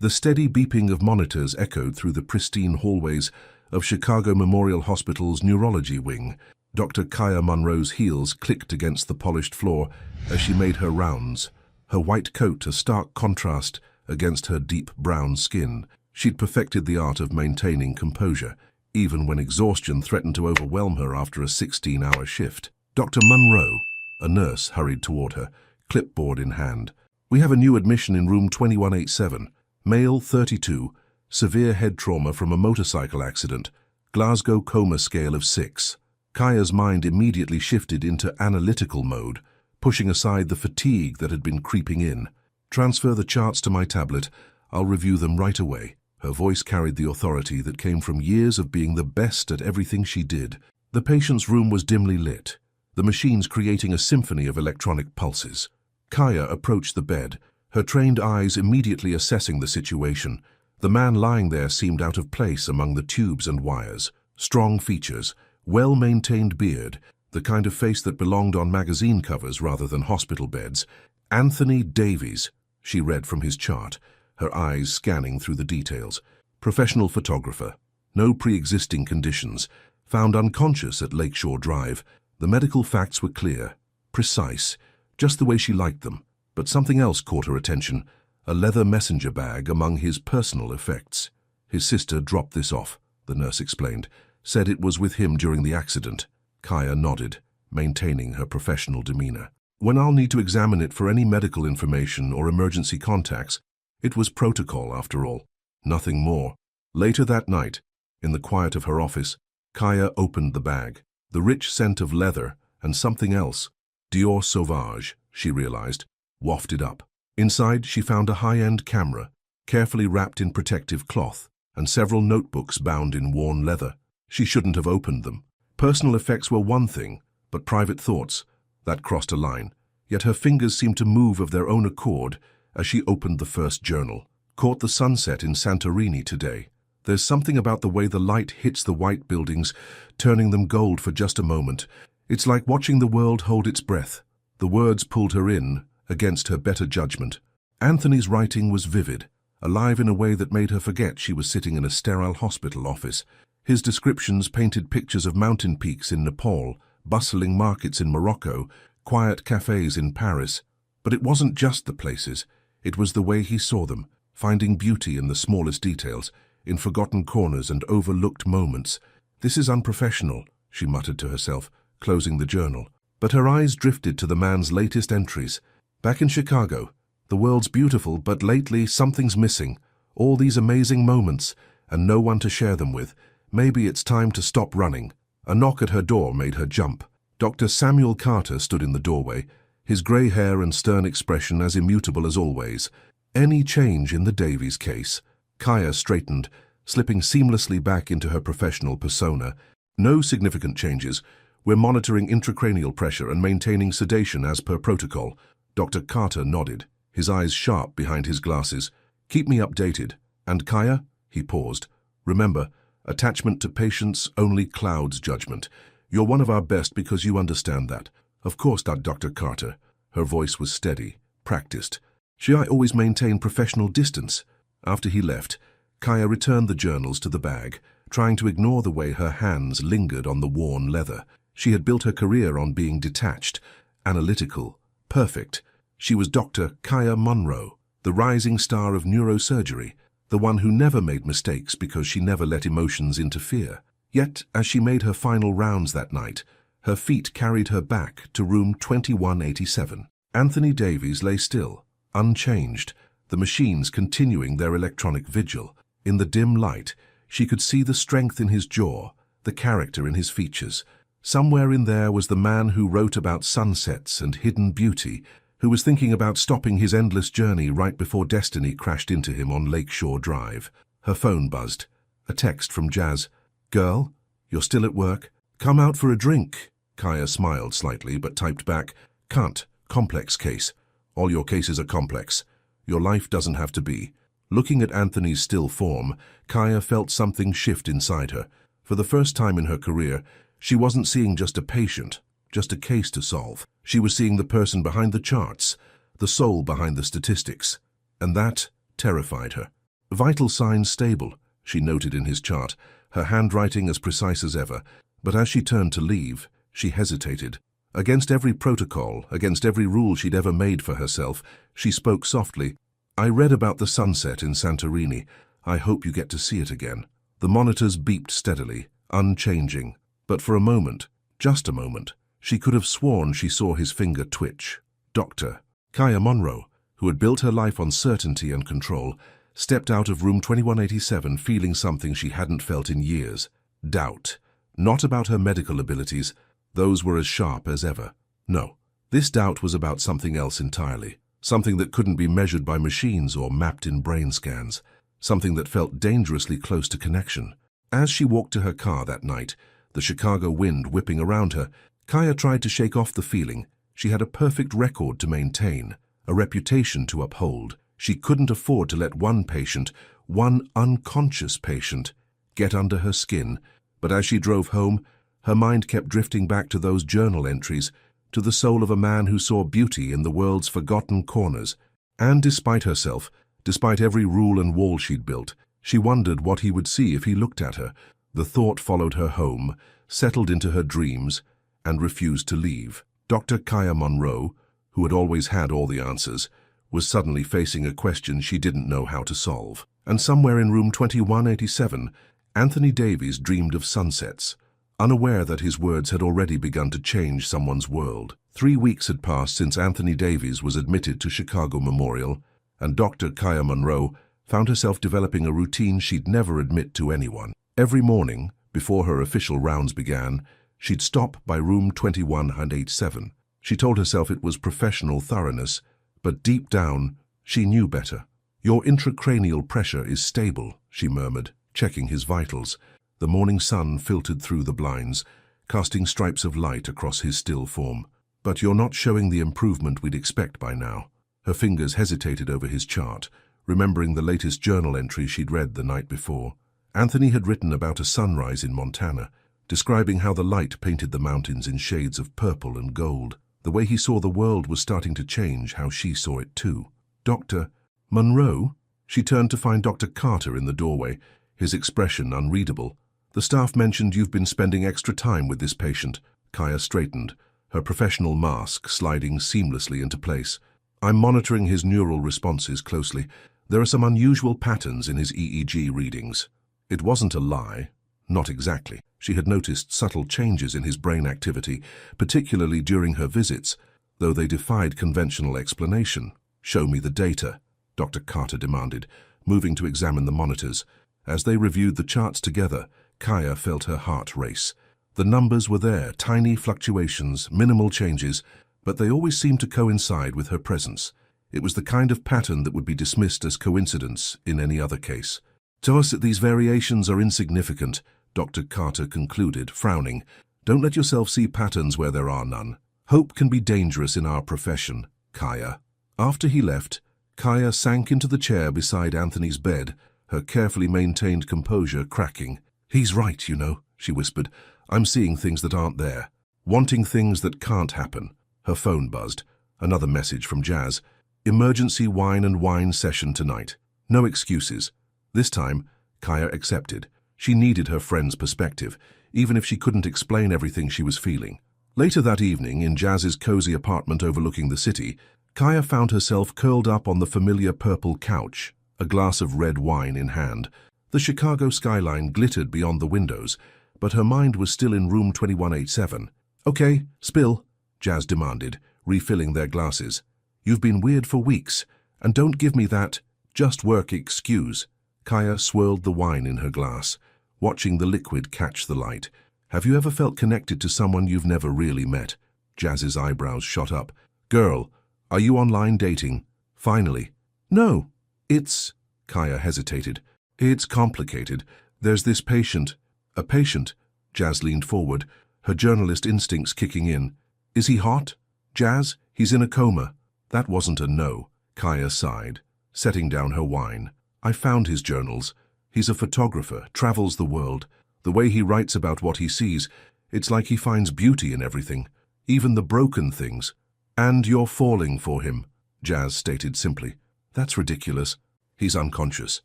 The steady beeping of monitors echoed through the pristine hallways of Chicago Memorial Hospital's neurology wing. Dr. Kaya Monroe's heels clicked against the polished floor as she made her rounds, her white coat a stark contrast against her deep brown skin. She'd perfected the art of maintaining composure, even when exhaustion threatened to overwhelm her after a 16-hour shift. Dr. Monroe, a nurse, hurried toward her, clipboard in hand. "We have a new admission in room 2187. Male, 32, severe head trauma from a motorcycle accident, Glasgow Coma scale of 6. Kaya's mind immediately shifted into analytical mode, pushing aside the fatigue that had been creeping in. "Transfer the charts to my tablet. I'll review them right away." Her voice carried the authority that came from years of being the best at everything she did. The patient's room was dimly lit, the machines creating a symphony of electronic pulses. Kaya approached the bed, her trained eyes immediately assessing the situation. The man lying there seemed out of place among the tubes and wires. Strong features, well-maintained beard, the kind of face that belonged on magazine covers rather than hospital beds. "Anthony Davies," she read from his chart, her eyes scanning through the details. "Professional photographer. No pre-existing conditions. Found unconscious at Lakeshore Drive." The medical facts were clear, precise, just the way she liked them. But something else caught her attention, a leather messenger bag among his personal effects. "His sister dropped this off," the nurse explained. "Said it was with him during the accident." Kaya nodded, maintaining her professional demeanor. "When I'll need to examine it for any medical information or emergency contacts." It was protocol, after all, nothing more. Later that night, in the quiet of her office, Kaya opened the bag. The rich scent of leather and something else, Dior Sauvage, she realized, wafted up. Inside, she found a high-end camera, carefully wrapped in protective cloth, and several notebooks bound in worn leather. She shouldn't have opened them. Personal effects were one thing, but private thoughts, that crossed a line. Yet her fingers seemed to move of their own accord as she opened the first journal. "Caught the sunset in Santorini today. There's something about the way the light hits the white buildings, turning them gold for just a moment. It's like watching the world hold its breath." The words pulled her in, against her better judgment. Anthony's writing was vivid, alive in a way that made her forget she was sitting in a sterile hospital office. His descriptions painted pictures of mountain peaks in Nepal, bustling markets in Morocco, quiet cafes in Paris. But it wasn't just the places, it was the way he saw them, finding beauty in the smallest details, in forgotten corners and overlooked moments. "This is unprofessional," she muttered to herself, closing the journal. But her eyes drifted to the man's latest entries. "Back in Chicago. The world's beautiful, but lately something's missing. All these amazing moments, and no one to share them with. Maybe it's time to stop running." A knock at her door made her jump. Dr. Samuel Carter stood in the doorway, his grey hair and stern expression as immutable as always. "Any change in the Davies case?" Kaya straightened, slipping seamlessly back into her professional persona. "No significant changes. We're monitoring intracranial pressure and maintaining sedation as per protocol." Dr. Carter nodded, his eyes sharp behind his glasses. "Keep me updated. And Kaya?" He paused. "Remember, attachment to patients only clouds judgment. You're one of our best because you understand that." "Of course, Dr. Carter." Her voice was steady, practiced. "I always maintain professional distance." After he left, Kaya returned the journals to the bag, trying to ignore the way her hands lingered on the worn leather. She had built her career on being detached, analytical, perfect. She was Dr. Kaya Monroe, the rising star of neurosurgery, the one who never made mistakes because she never let emotions interfere. Yet, as she made her final rounds that night, her feet carried her back to room 2187. Anthony Davies lay still, unchanged, the machines continuing their electronic vigil. In the dim light, she could see the strength in his jaw, the character in his features. Somewhere in there was the man who wrote about sunsets and hidden beauty, who was thinking about stopping his endless journey right before destiny crashed into him on Lakeshore Drive. Her phone buzzed. A text from Jazz. "Girl, you're still at work? Come out for a drink." Kaya smiled slightly but typed back, "Can't. Complex case. All your cases are complex. Your life doesn't have to be." Looking at Anthony's still form, Kaya felt something shift inside her. For the first time in her career, she wasn't seeing just a patient, just a case to solve. She was seeing the person behind the charts, the soul behind the statistics. And that terrified her. Vital signs stable, she noted in his chart, her handwriting as precise as ever. But as she turned to leave, she hesitated. Against every protocol, against every rule she'd ever made for herself, she spoke softly. "I read about the sunset in Santorini. I hope you get to see it again." The monitors beeped steadily, unchanging. But for a moment, just a moment, she could have sworn she saw his finger twitch. Dr. Kaya Monroe, who had built her life on certainty and control, stepped out of room 2187 feeling something she hadn't felt in years. Doubt. Not about her medical abilities. Those were as sharp as ever. No, this doubt was about something else entirely. Something that couldn't be measured by machines or mapped in brain scans. Something that felt dangerously close to connection. As she walked to her car that night, the Chicago wind whipping around her, Kaya tried to shake off the feeling. She had a perfect record to maintain, a reputation to uphold. She couldn't afford to let one patient, one unconscious patient, get under her skin. But as she drove home, her mind kept drifting back to those journal entries, to the soul of a man who saw beauty in the world's forgotten corners. And despite herself, despite every rule and wall she'd built, she wondered what he would see if he looked at her. The thought followed her home, settled into her dreams, and refused to leave. Dr. Kaya Monroe, who had always had all the answers, was suddenly facing a question she didn't know how to solve. And somewhere in room 2187, Anthony Davies dreamed of sunsets, unaware that his words had already begun to change someone's world. 3 weeks had passed since Anthony Davies was admitted to Chicago Memorial, and Dr. Kaya Monroe found herself developing a routine she'd never admit to anyone. Every morning, before her official rounds began, she'd stop by room 2187. She told herself it was professional thoroughness, but deep down, she knew better. "Your intracranial pressure is stable," she murmured, checking his vitals. The morning sun filtered through the blinds, casting stripes of light across his still form. "But you're not showing the improvement we'd expect by now." Her fingers hesitated over his chart, remembering the latest journal entry she'd read the night before. Anthony had written about a sunrise in Montana, describing how the light painted the mountains in shades of purple and gold. The way he saw the world was starting to change how she saw it too. "Dr. Monroe?" She turned to find Dr. Carter in the doorway, his expression unreadable. "The staff mentioned you've been spending extra time with this patient." Kaya straightened, her professional mask sliding seamlessly into place. "I'm monitoring his neural responses closely. There are some unusual patterns in his EEG readings." It wasn't a lie. Not exactly. She had noticed subtle changes in his brain activity, particularly during her visits, though they defied conventional explanation. "Show me the data," Dr. Carter demanded, moving to examine the monitors. As they reviewed the charts together, Kaya felt her heart race. The numbers were there, tiny fluctuations, minimal changes, but they always seemed to coincide with her presence. It was the kind of pattern that would be dismissed as coincidence in any other case. "To us, these variations are insignificant," Dr. Carter concluded, frowning. "Don't let yourself see patterns where there are none. Hope can be dangerous in our profession, Kaya." After he left, Kaya sank into the chair beside Anthony's bed, her carefully maintained composure cracking. "He's right, you know," she whispered. "I'm seeing things that aren't there. Wanting things that can't happen." Her phone buzzed. Another message from Jazz. "Emergency wine and wine session tonight. No excuses." This time, Kaya accepted. She needed her friend's perspective, even if she couldn't explain everything she was feeling. Later that evening, in Jazz's cozy apartment overlooking the city, Kaya found herself curled up on the familiar purple couch, a glass of red wine in hand. The Chicago skyline glittered beyond the windows, but her mind was still in room 2187. "Okay, spill," Jazz demanded, refilling their glasses. "You've been weird for weeks, and don't give me that just work excuse." Kaya swirled the wine in her glass, watching the liquid catch the light. "Have you ever felt connected to someone you've never really met?" Jazz's eyebrows shot up. "Girl, are you online dating?" "Finally." "No, it's..." Kaya hesitated. "It's complicated. There's this patient..." "A patient?" Jazz leaned forward, her journalist instincts kicking in. "Is he hot?" "Jazz, he's in a coma." That wasn't a no. Kaya sighed, setting down her wine. "I found his journals. He's a photographer, travels the world. The way he writes about what he sees, it's like he finds beauty in everything, even the broken things." "And you're falling for him," Jazz stated simply. "That's ridiculous. He's unconscious."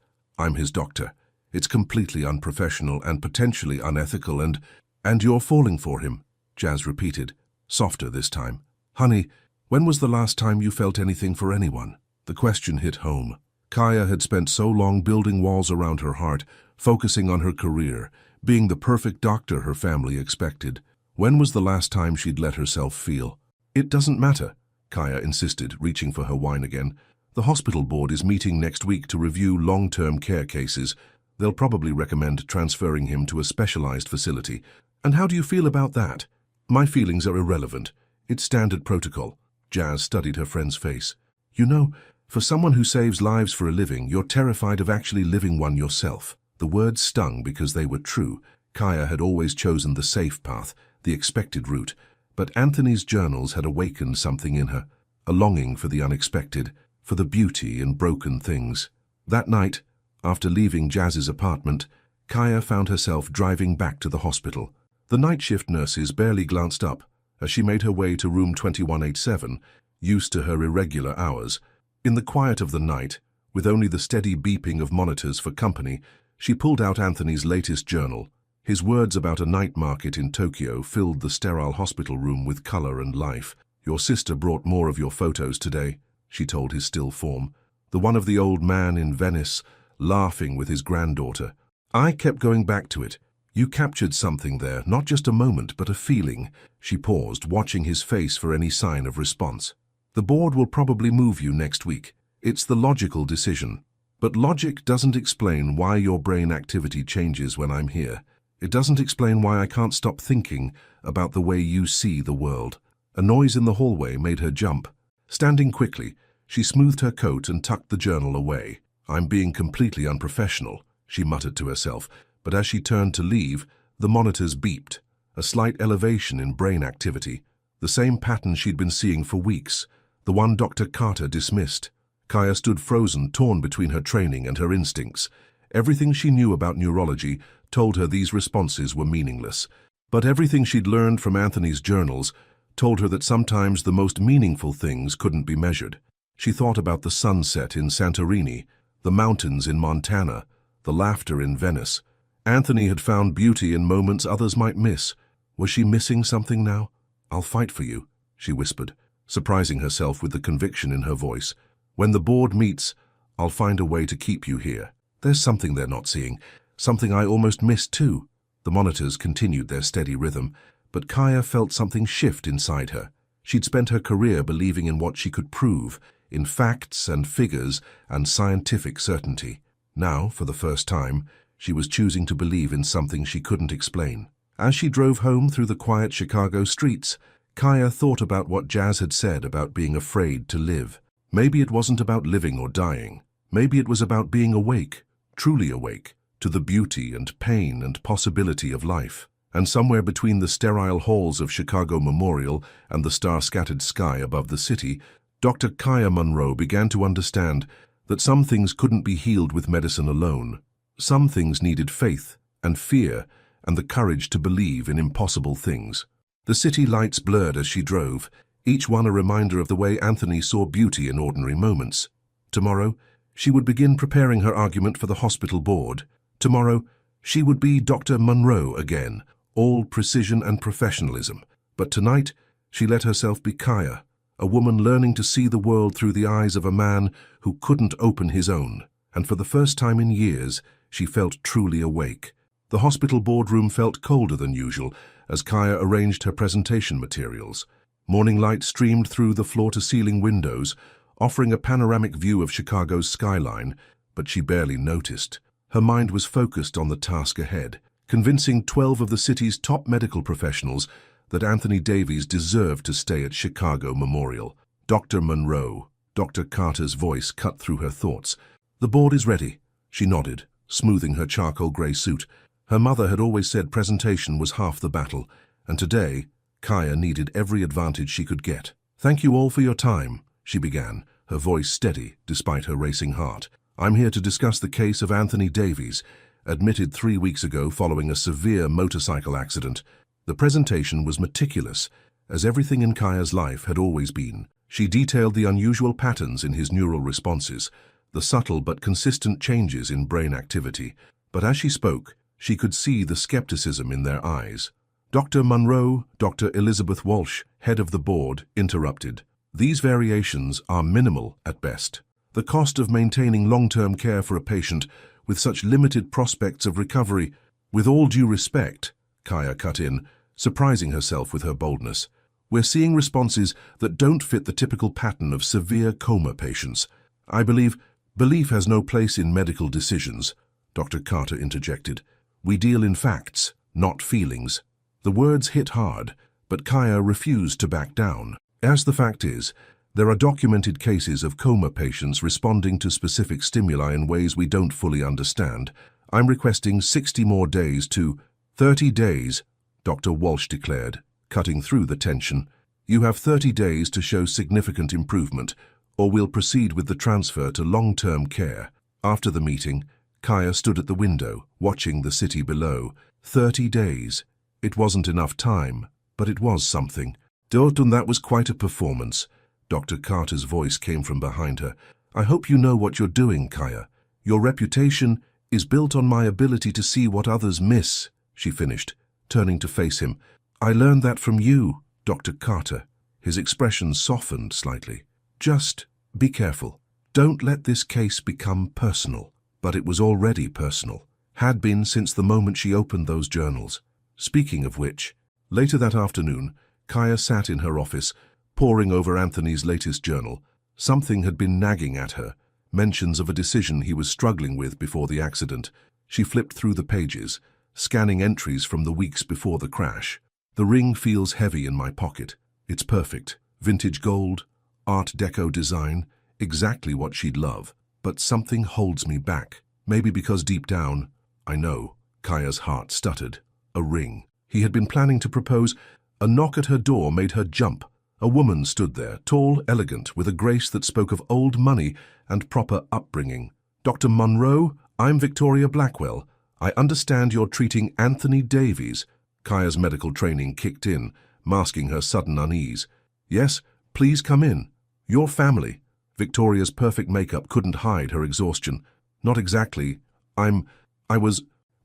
I'm his doctor. It's completely unprofessional and potentially unethical and you're falling for him, Jazz repeated, softer this time. Honey, when was the last time you felt anything for anyone? The question hit home. Kaya had spent so long building walls around her heart, focusing on her career, being the perfect doctor her family expected. When was the last time she'd let herself feel? It doesn't matter, Kaya insisted, reaching for her wine again. The hospital board is meeting next week to review long-term care cases. They'll probably recommend transferring him to a specialized facility. And how do you feel about that? My feelings are irrelevant. It's standard protocol. Jazz studied her friend's face. You know, for someone who saves lives for a living, you're terrified of actually living one yourself. The words stung because they were true. Kaya had always chosen the safe path, the expected route, but Anthony's journals had awakened something in her, a longing for the unexpected, for the beauty in broken things. That night, after leaving Jazz's apartment, Kaya found herself driving back to the hospital. The night shift nurses barely glanced up as she made her way to room 2187, used to her irregular hours. In the quiet of the night, with only the steady beeping of monitors for company, she pulled out Anthony's latest journal. His words about a night market in Tokyo filled the sterile hospital room with color and life. Your sister brought more of your photos today, she told his still form. The one of the old man in Venice, laughing with his granddaughter. I kept going back to it. You captured something there, not just a moment, but a feeling. She paused, watching his face for any sign of response. The board will probably move you next week. It's the logical decision. But logic doesn't explain why your brain activity changes when I'm here. It doesn't explain why I can't stop thinking about the way you see the world. A noise in the hallway made her jump. Standing quickly, she smoothed her coat and tucked the journal away. I'm being completely unprofessional, she muttered to herself, but as she turned to leave, the monitors beeped. A slight elevation in brain activity, the same pattern she'd been seeing for weeks, the one Dr. Carter dismissed. Kaya stood frozen, torn between her training and her instincts. Everything she knew about neurology told her these responses were meaningless. But everything she'd learned from Anthony's journals told her that sometimes the most meaningful things couldn't be measured. She thought about the sunset in Santorini, the mountains in Montana, the laughter in Venice. Anthony had found beauty in moments others might miss. Was she missing something now? I'll fight for you, she whispered, surprising herself with the conviction in her voice. When the board meets, I'll find a way to keep you here. There's something they're not seeing, something I almost missed too. The monitors continued their steady rhythm, but Kaya felt something shift inside her. She'd spent her career believing in what she could prove, in facts and figures and scientific certainty. Now, for the first time, she was choosing to believe in something she couldn't explain. As she drove home through the quiet Chicago streets, Kaya thought about what Jazz had said about being afraid to live. Maybe it wasn't about living or dying. Maybe it was about being awake, truly awake, to the beauty and pain and possibility of life. And somewhere between the sterile halls of Chicago Memorial and the star-scattered sky above the city, Dr. Kaya Munro began to understand that some things couldn't be healed with medicine alone. Some things needed faith and fear and the courage to believe in impossible things. The city lights blurred as she drove, each one a reminder of the way Anthony saw beauty in ordinary moments. Tomorrow, she would begin preparing her argument for the hospital board. Tomorrow, she would be Dr. Munro again, all precision and professionalism. But tonight, she let herself be Kaya, a woman learning to see the world through the eyes of a man who couldn't open his own. And for the first time in years, she felt truly awake. The hospital boardroom felt colder than usual as Kaya arranged her presentation materials. Morning light streamed through the floor-to-ceiling windows, offering a panoramic view of Chicago's skyline, but she barely noticed. Her mind was focused on the task ahead, convincing 12 of the city's top medical professionals that Anthony Davies deserved to stay at Chicago Memorial. Dr. Munro, Dr. Carter's voice cut through her thoughts. The board is ready, she nodded, smoothing her charcoal grey suit. Her mother had always said presentation was half the battle, and today, Kaya needed every advantage she could get. Thank you all for your time, she began, her voice steady despite her racing heart. I'm here to discuss the case of Anthony Davies, admitted 3 weeks ago following a severe motorcycle accident. The presentation was meticulous, as everything in Kaya's life had always been. She detailed the unusual patterns in his neural responses, the subtle but consistent changes in brain activity. But as she spoke, she could see the skepticism in their eyes. Dr. Munro, Dr. Elizabeth Walsh, head of the board, interrupted. These variations are minimal at best. The cost of maintaining long-term care for a patient with such limited prospects of recovery, with all due respect, Kaya cut in, surprising herself with her boldness. We're seeing responses that don't fit the typical pattern of severe coma patients. I believe belief has no place in medical decisions, Dr. Carter interjected. We deal in facts, not feelings. The words hit hard, but Kaya refused to back down. As the fact is, there are documented cases of coma patients responding to specific stimuli in ways we don't fully understand. I'm requesting 60 more days to 30 days, Dr. Walsh declared, cutting through the tension. You have 30 days to show significant improvement, or we'll proceed with the transfer to long-term care. After the meeting, Kaya stood at the window, watching the city below. 30 days. It wasn't enough time, but it was something. Dalton, that was quite a performance. Dr. Carter's voice came from behind her. I hope you know what you're doing, Kaya. Your reputation is built on my ability to see what others miss, she finished, turning to face him. I learned that from you, Dr. Carter. His expression softened slightly. Just be careful. Don't let this case become personal. But it was already personal. Had been since the moment she opened those journals. Speaking of which, later that afternoon, Kaya sat in her office, poring over Anthony's latest journal. Something had been nagging at her, mentions of a decision he was struggling with before the accident. She flipped through the pages, scanning entries from the weeks before the crash. The ring feels heavy in my pocket. It's perfect. Vintage gold, Art Deco design, exactly what she'd love. But something holds me back. Maybe because deep down, I know, Kaya's heart stuttered. A ring. He had been planning to propose. A knock at her door made her jump. A woman stood there, tall, elegant, with a grace that spoke of old money and proper upbringing. Dr. Munro, I'm Victoria Blackwell. I understand you're treating Anthony Davies. Kaya's medical training kicked in, masking her sudden unease. Yes, please come in. Your family. Victoria's perfect makeup couldn't hide her exhaustion. Not exactly.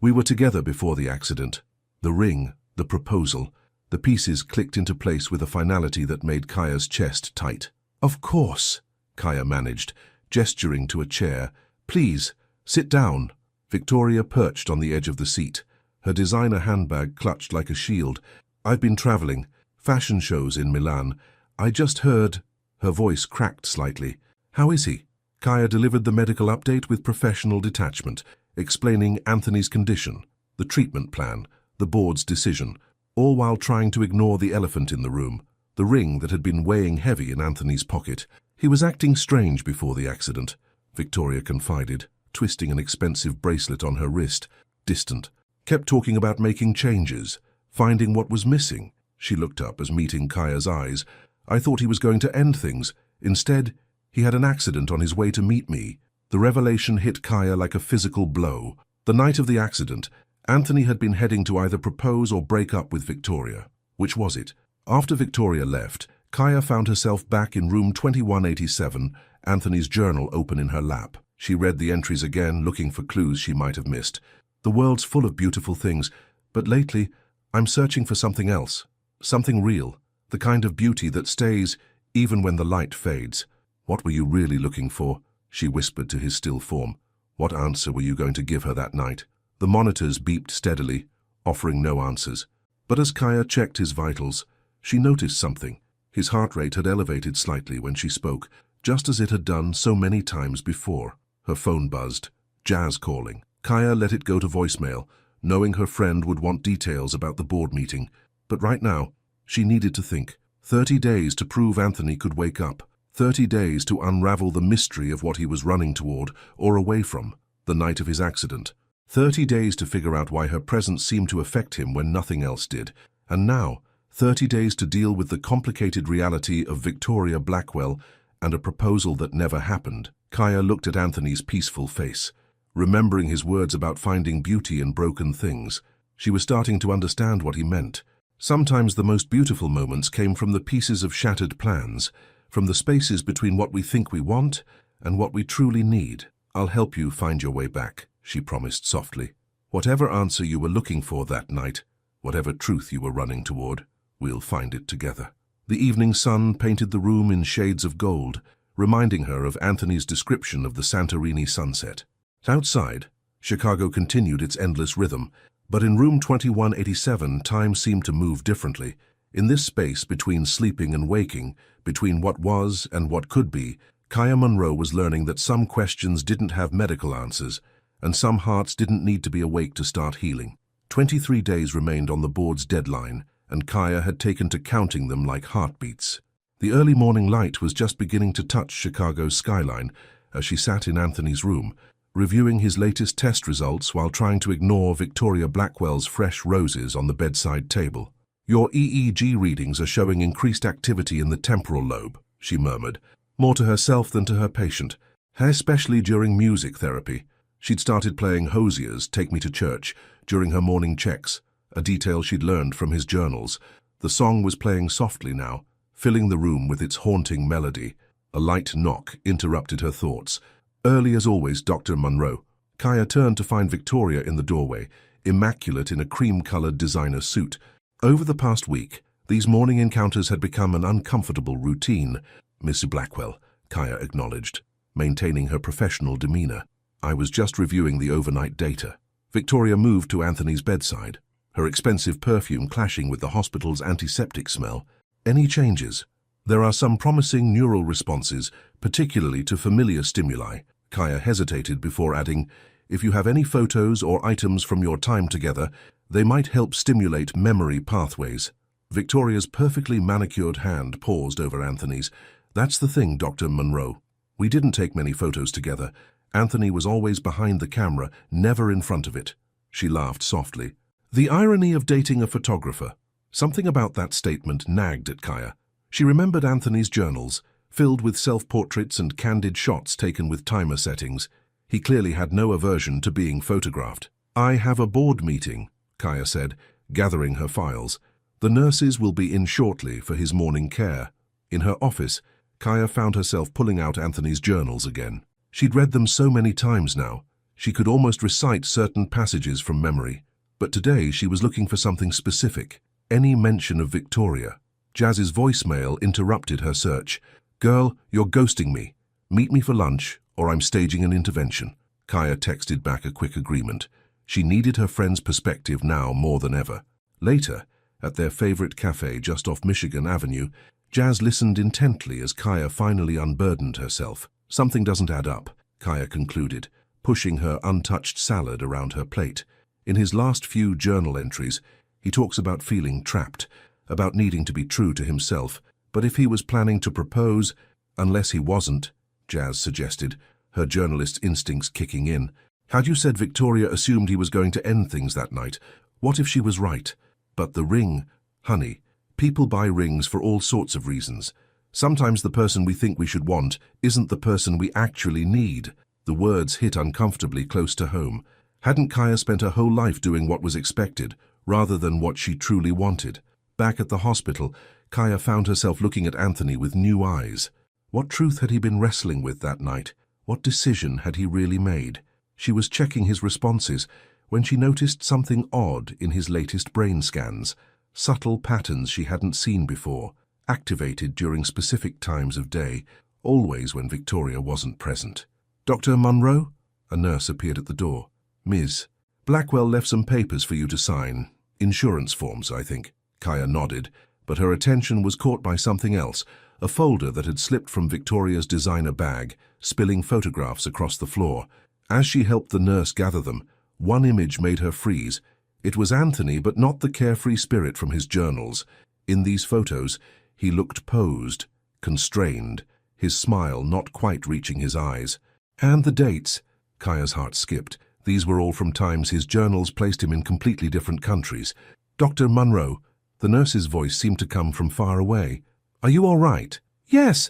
We were together before the accident. The ring, the proposal, the pieces clicked into place with a finality that made Kaya's chest tight. Of course, Kaya managed, gesturing to a chair. Please, sit down. Victoria perched on the edge of the seat, her designer handbag clutched like a shield. I've been traveling, fashion shows in Milan. I just heard. Her voice cracked slightly. How is he? Kaya delivered the medical update with professional detachment, explaining Anthony's condition, the treatment plan, the board's decision, all while trying to ignore the elephant in the room, the ring that had been weighing heavy in Anthony's pocket. He was acting strange before the accident, Victoria confided, twisting an expensive bracelet on her wrist, distant. Kept talking about making changes, finding what was missing. She looked up as meeting Kaya's eyes. I thought he was going to end things. Instead, he had an accident on his way to meet me. The revelation hit Kaya like a physical blow. The night of the accident, Anthony had been heading to either propose or break up with Victoria. Which was it? After Victoria left, Kaya found herself back in room 2187, Anthony's journal open in her lap. She read the entries again, looking for clues she might have missed. The world's full of beautiful things, but lately, I'm searching for something else. Something real. The kind of beauty that stays even when the light fades. What were you really looking for? She whispered to his still form. What answer were you going to give her that night? The monitors beeped steadily, offering no answers. But as Kaya checked his vitals, she noticed something. His heart rate had elevated slightly when she spoke, just as it had done so many times before. Her phone buzzed. Jazz calling. Kaya let it go to voicemail, knowing her friend would want details about the board meeting. But right now, she needed to think. 30 days to prove Anthony could wake up. 30 days to unravel the mystery of what he was running toward or away from, the night of his accident. 30 days to figure out why her presence seemed to affect him when nothing else did. And now, 30 days to deal with the complicated reality of Victoria Blackwell and a proposal that never happened. Kaya looked at Anthony's peaceful face, remembering his words about finding beauty in broken things. She was starting to understand what he meant. Sometimes the most beautiful moments came from the pieces of shattered plans, from the spaces between what we think we want and what we truly need. I'll help you find your way back, she promised softly. Whatever answer you were looking for that night, whatever truth you were running toward, we'll find it together. The evening sun painted the room in shades of gold, reminding her of Anthony's description of the Santorini sunset. Outside, Chicago continued its endless rhythm, but in room 2187 time seemed to move differently. In this space between sleeping and waking, between what was and what could be, Kaya Monroe was learning that some questions didn't have medical answers, and some hearts didn't need to be awake to start healing. 23 days remained on the board's deadline, and Kaya had taken to counting them like heartbeats. The early morning light was just beginning to touch Chicago's skyline as she sat in Anthony's room, reviewing his latest test results while trying to ignore Victoria Blackwell's fresh roses on the bedside table. "Your EEG readings are showing increased activity in the temporal lobe," she murmured, more to herself than to her patient, especially during music therapy. She'd started playing Hosier's Take Me to Church during her morning checks, a detail she'd learned from his journals. The song was playing softly now, filling the room with its haunting melody. A light knock interrupted her thoughts. Early as always, Dr. Monroe. Kaya turned to find Victoria in the doorway, immaculate in a cream-colored designer suit. Over the past week, these morning encounters had become an uncomfortable routine. "Miss Blackwell," Kaya acknowledged, maintaining her professional demeanor. "I was just reviewing the overnight data." Victoria moved to Anthony's bedside, her expensive perfume clashing with the hospital's antiseptic smell. "Any changes?" "There are some promising neural responses, particularly to familiar stimuli." Kaya hesitated before adding, "If you have any photos or items from your time together, they might help stimulate memory pathways." Victoria's perfectly manicured hand paused over Anthony's. "That's the thing, Dr. Monroe. We didn't take many photos together. Anthony was always behind the camera, never in front of it." She laughed softly. The irony of dating a photographer. Something about that statement nagged at Kaya. She remembered Anthony's journals, filled with self-portraits and candid shots taken with timer settings. He clearly had no aversion to being photographed. "I have a board meeting," Kaya said, gathering her files. "The nurses will be in shortly for his morning care." In her office, Kaya found herself pulling out Anthony's journals again. She'd read them so many times now, she could almost recite certain passages from memory. But today she was looking for something specific, any mention of Victoria. Jazz's voicemail interrupted her search. "Girl, you're ghosting me. Meet me for lunch, or I'm staging an intervention." Kaya texted back a quick agreement. She needed her friend's perspective now more than ever. Later, at their favorite cafe just off Michigan Avenue, Jazz listened intently as Kaya finally unburdened herself. "Something doesn't add up," Kaya concluded, pushing her untouched salad around her plate. In his last few journal entries, he talks about feeling trapped, about needing to be true to himself. But if he was planning to propose, unless he wasn't, Jazz suggested, her journalist's instincts kicking in. "Had you said Victoria assumed he was going to end things that night? What if she was right? But the ring, honey, people buy rings for all sorts of reasons. Sometimes the person we think we should want isn't the person we actually need." The words hit uncomfortably close to home. Hadn't Kaya spent her whole life doing what was expected, rather than what she truly wanted? Back at the hospital, Kaya found herself looking at Anthony with new eyes. What truth had he been wrestling with that night? What decision had he really made? She was checking his responses when she noticed something odd in his latest brain scans. Subtle patterns she hadn't seen before, activated during specific times of day, always when Victoria wasn't present. "Dr. Monroe?" A nurse appeared at the door. "Ms. Blackwell left some papers for you to sign. Insurance forms, I think." Kaya nodded, but her attention was caught by something else, a folder that had slipped from Victoria's designer bag, spilling photographs across the floor. As she helped the nurse gather them, one image made her freeze. It was Anthony, but not the carefree spirit from his journals. In these photos, he looked posed, constrained, his smile not quite reaching his eyes. And the dates. Kaya's heart skipped. These were all from times his journals placed him in completely different countries. "Dr. Monroe," the nurse's voice seemed to come from far away. "Are you all right?" "Yes,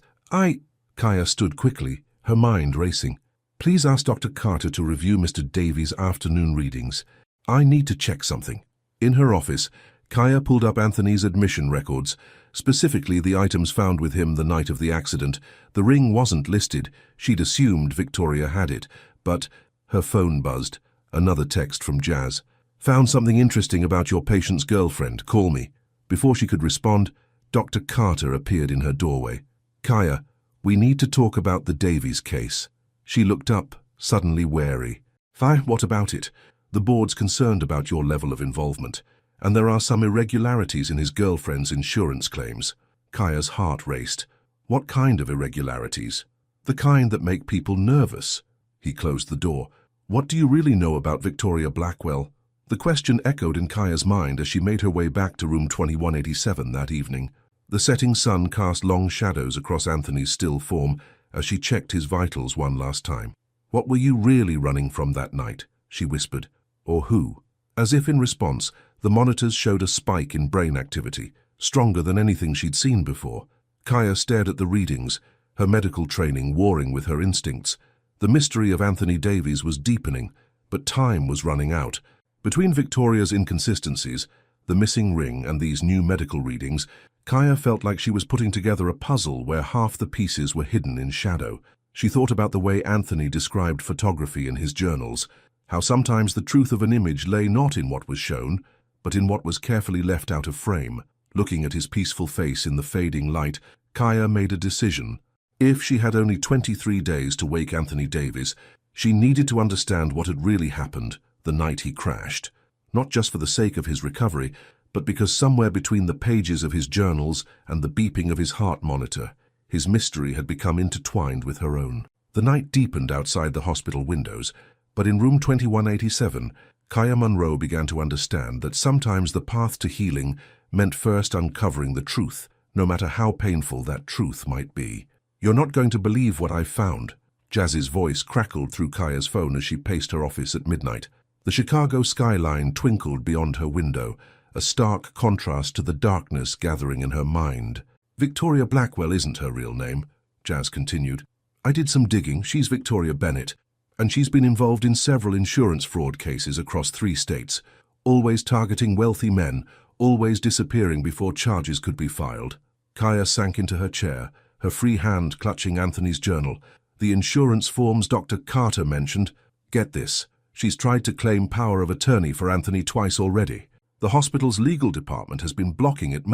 Kaya stood quickly, her mind racing. "Please ask Dr. Carter to review Mr. Davies' afternoon readings. I need to check something." In her office, Kaya pulled up Anthony's admission records, specifically the items found with him the night of the accident. The ring wasn't listed. She'd assumed Victoria had it, but her phone buzzed. Another text from Jazz. "Found something interesting about your patient's girlfriend. Call me." Before she could respond, Dr. Carter appeared in her doorway. "Kaya, we need to talk about the Davies case." She looked up, suddenly wary. What about it?" "The board's concerned about your level of involvement, and there are some irregularities in his girlfriend's insurance claims." Kaya's heart raced. "What kind of irregularities?" "The kind that make people nervous." He closed the door. "What do you really know about Victoria Blackwell?" The question echoed in Kaya's mind as she made her way back to room 2187 that evening. The setting sun cast long shadows across Anthony's still form as she checked his vitals one last time. "What were you really running from that night?" she whispered. "Or who?" As if in response, the monitors showed a spike in brain activity, stronger than anything she'd seen before. Kaya stared at the readings, her medical training warring with her instincts. The mystery of Anthony Davies was deepening, but time was running out. Between Victoria's inconsistencies, the missing ring, and these new medical readings, Kaya felt like she was putting together a puzzle where half the pieces were hidden in shadow. She thought about the way Anthony described photography in his journals, how sometimes the truth of an image lay not in what was shown, but in what was carefully left out of frame. Looking at his peaceful face in the fading light, Kaya made a decision. If she had only 23 days to wake Anthony Davies, she needed to understand what had really happened the night he crashed. Not just for the sake of his recovery, but because somewhere between the pages of his journals and the beeping of his heart monitor, his mystery had become intertwined with her own. The night deepened outside the hospital windows, but in room 2187, Kaya Munro began to understand that sometimes the path to healing meant first uncovering the truth, no matter how painful that truth might be. "You're not going to believe what I've found." Jazz's voice crackled through Kaya's phone as she paced her office at midnight. The Chicago skyline twinkled beyond her window, a stark contrast to the darkness gathering in her mind. "Victoria Blackwell isn't her real name," Jazz continued. "I did some digging. She's Victoria Bennett, and she's been involved in several insurance fraud cases across 3 states, always targeting wealthy men, always disappearing before charges could be filed." Kaya sank into her chair, her free hand clutching Anthony's journal. "The insurance forms Dr. Carter mentioned. Get this. She's tried to claim power of attorney for Anthony twice already. The hospital's legal department has been blocking it,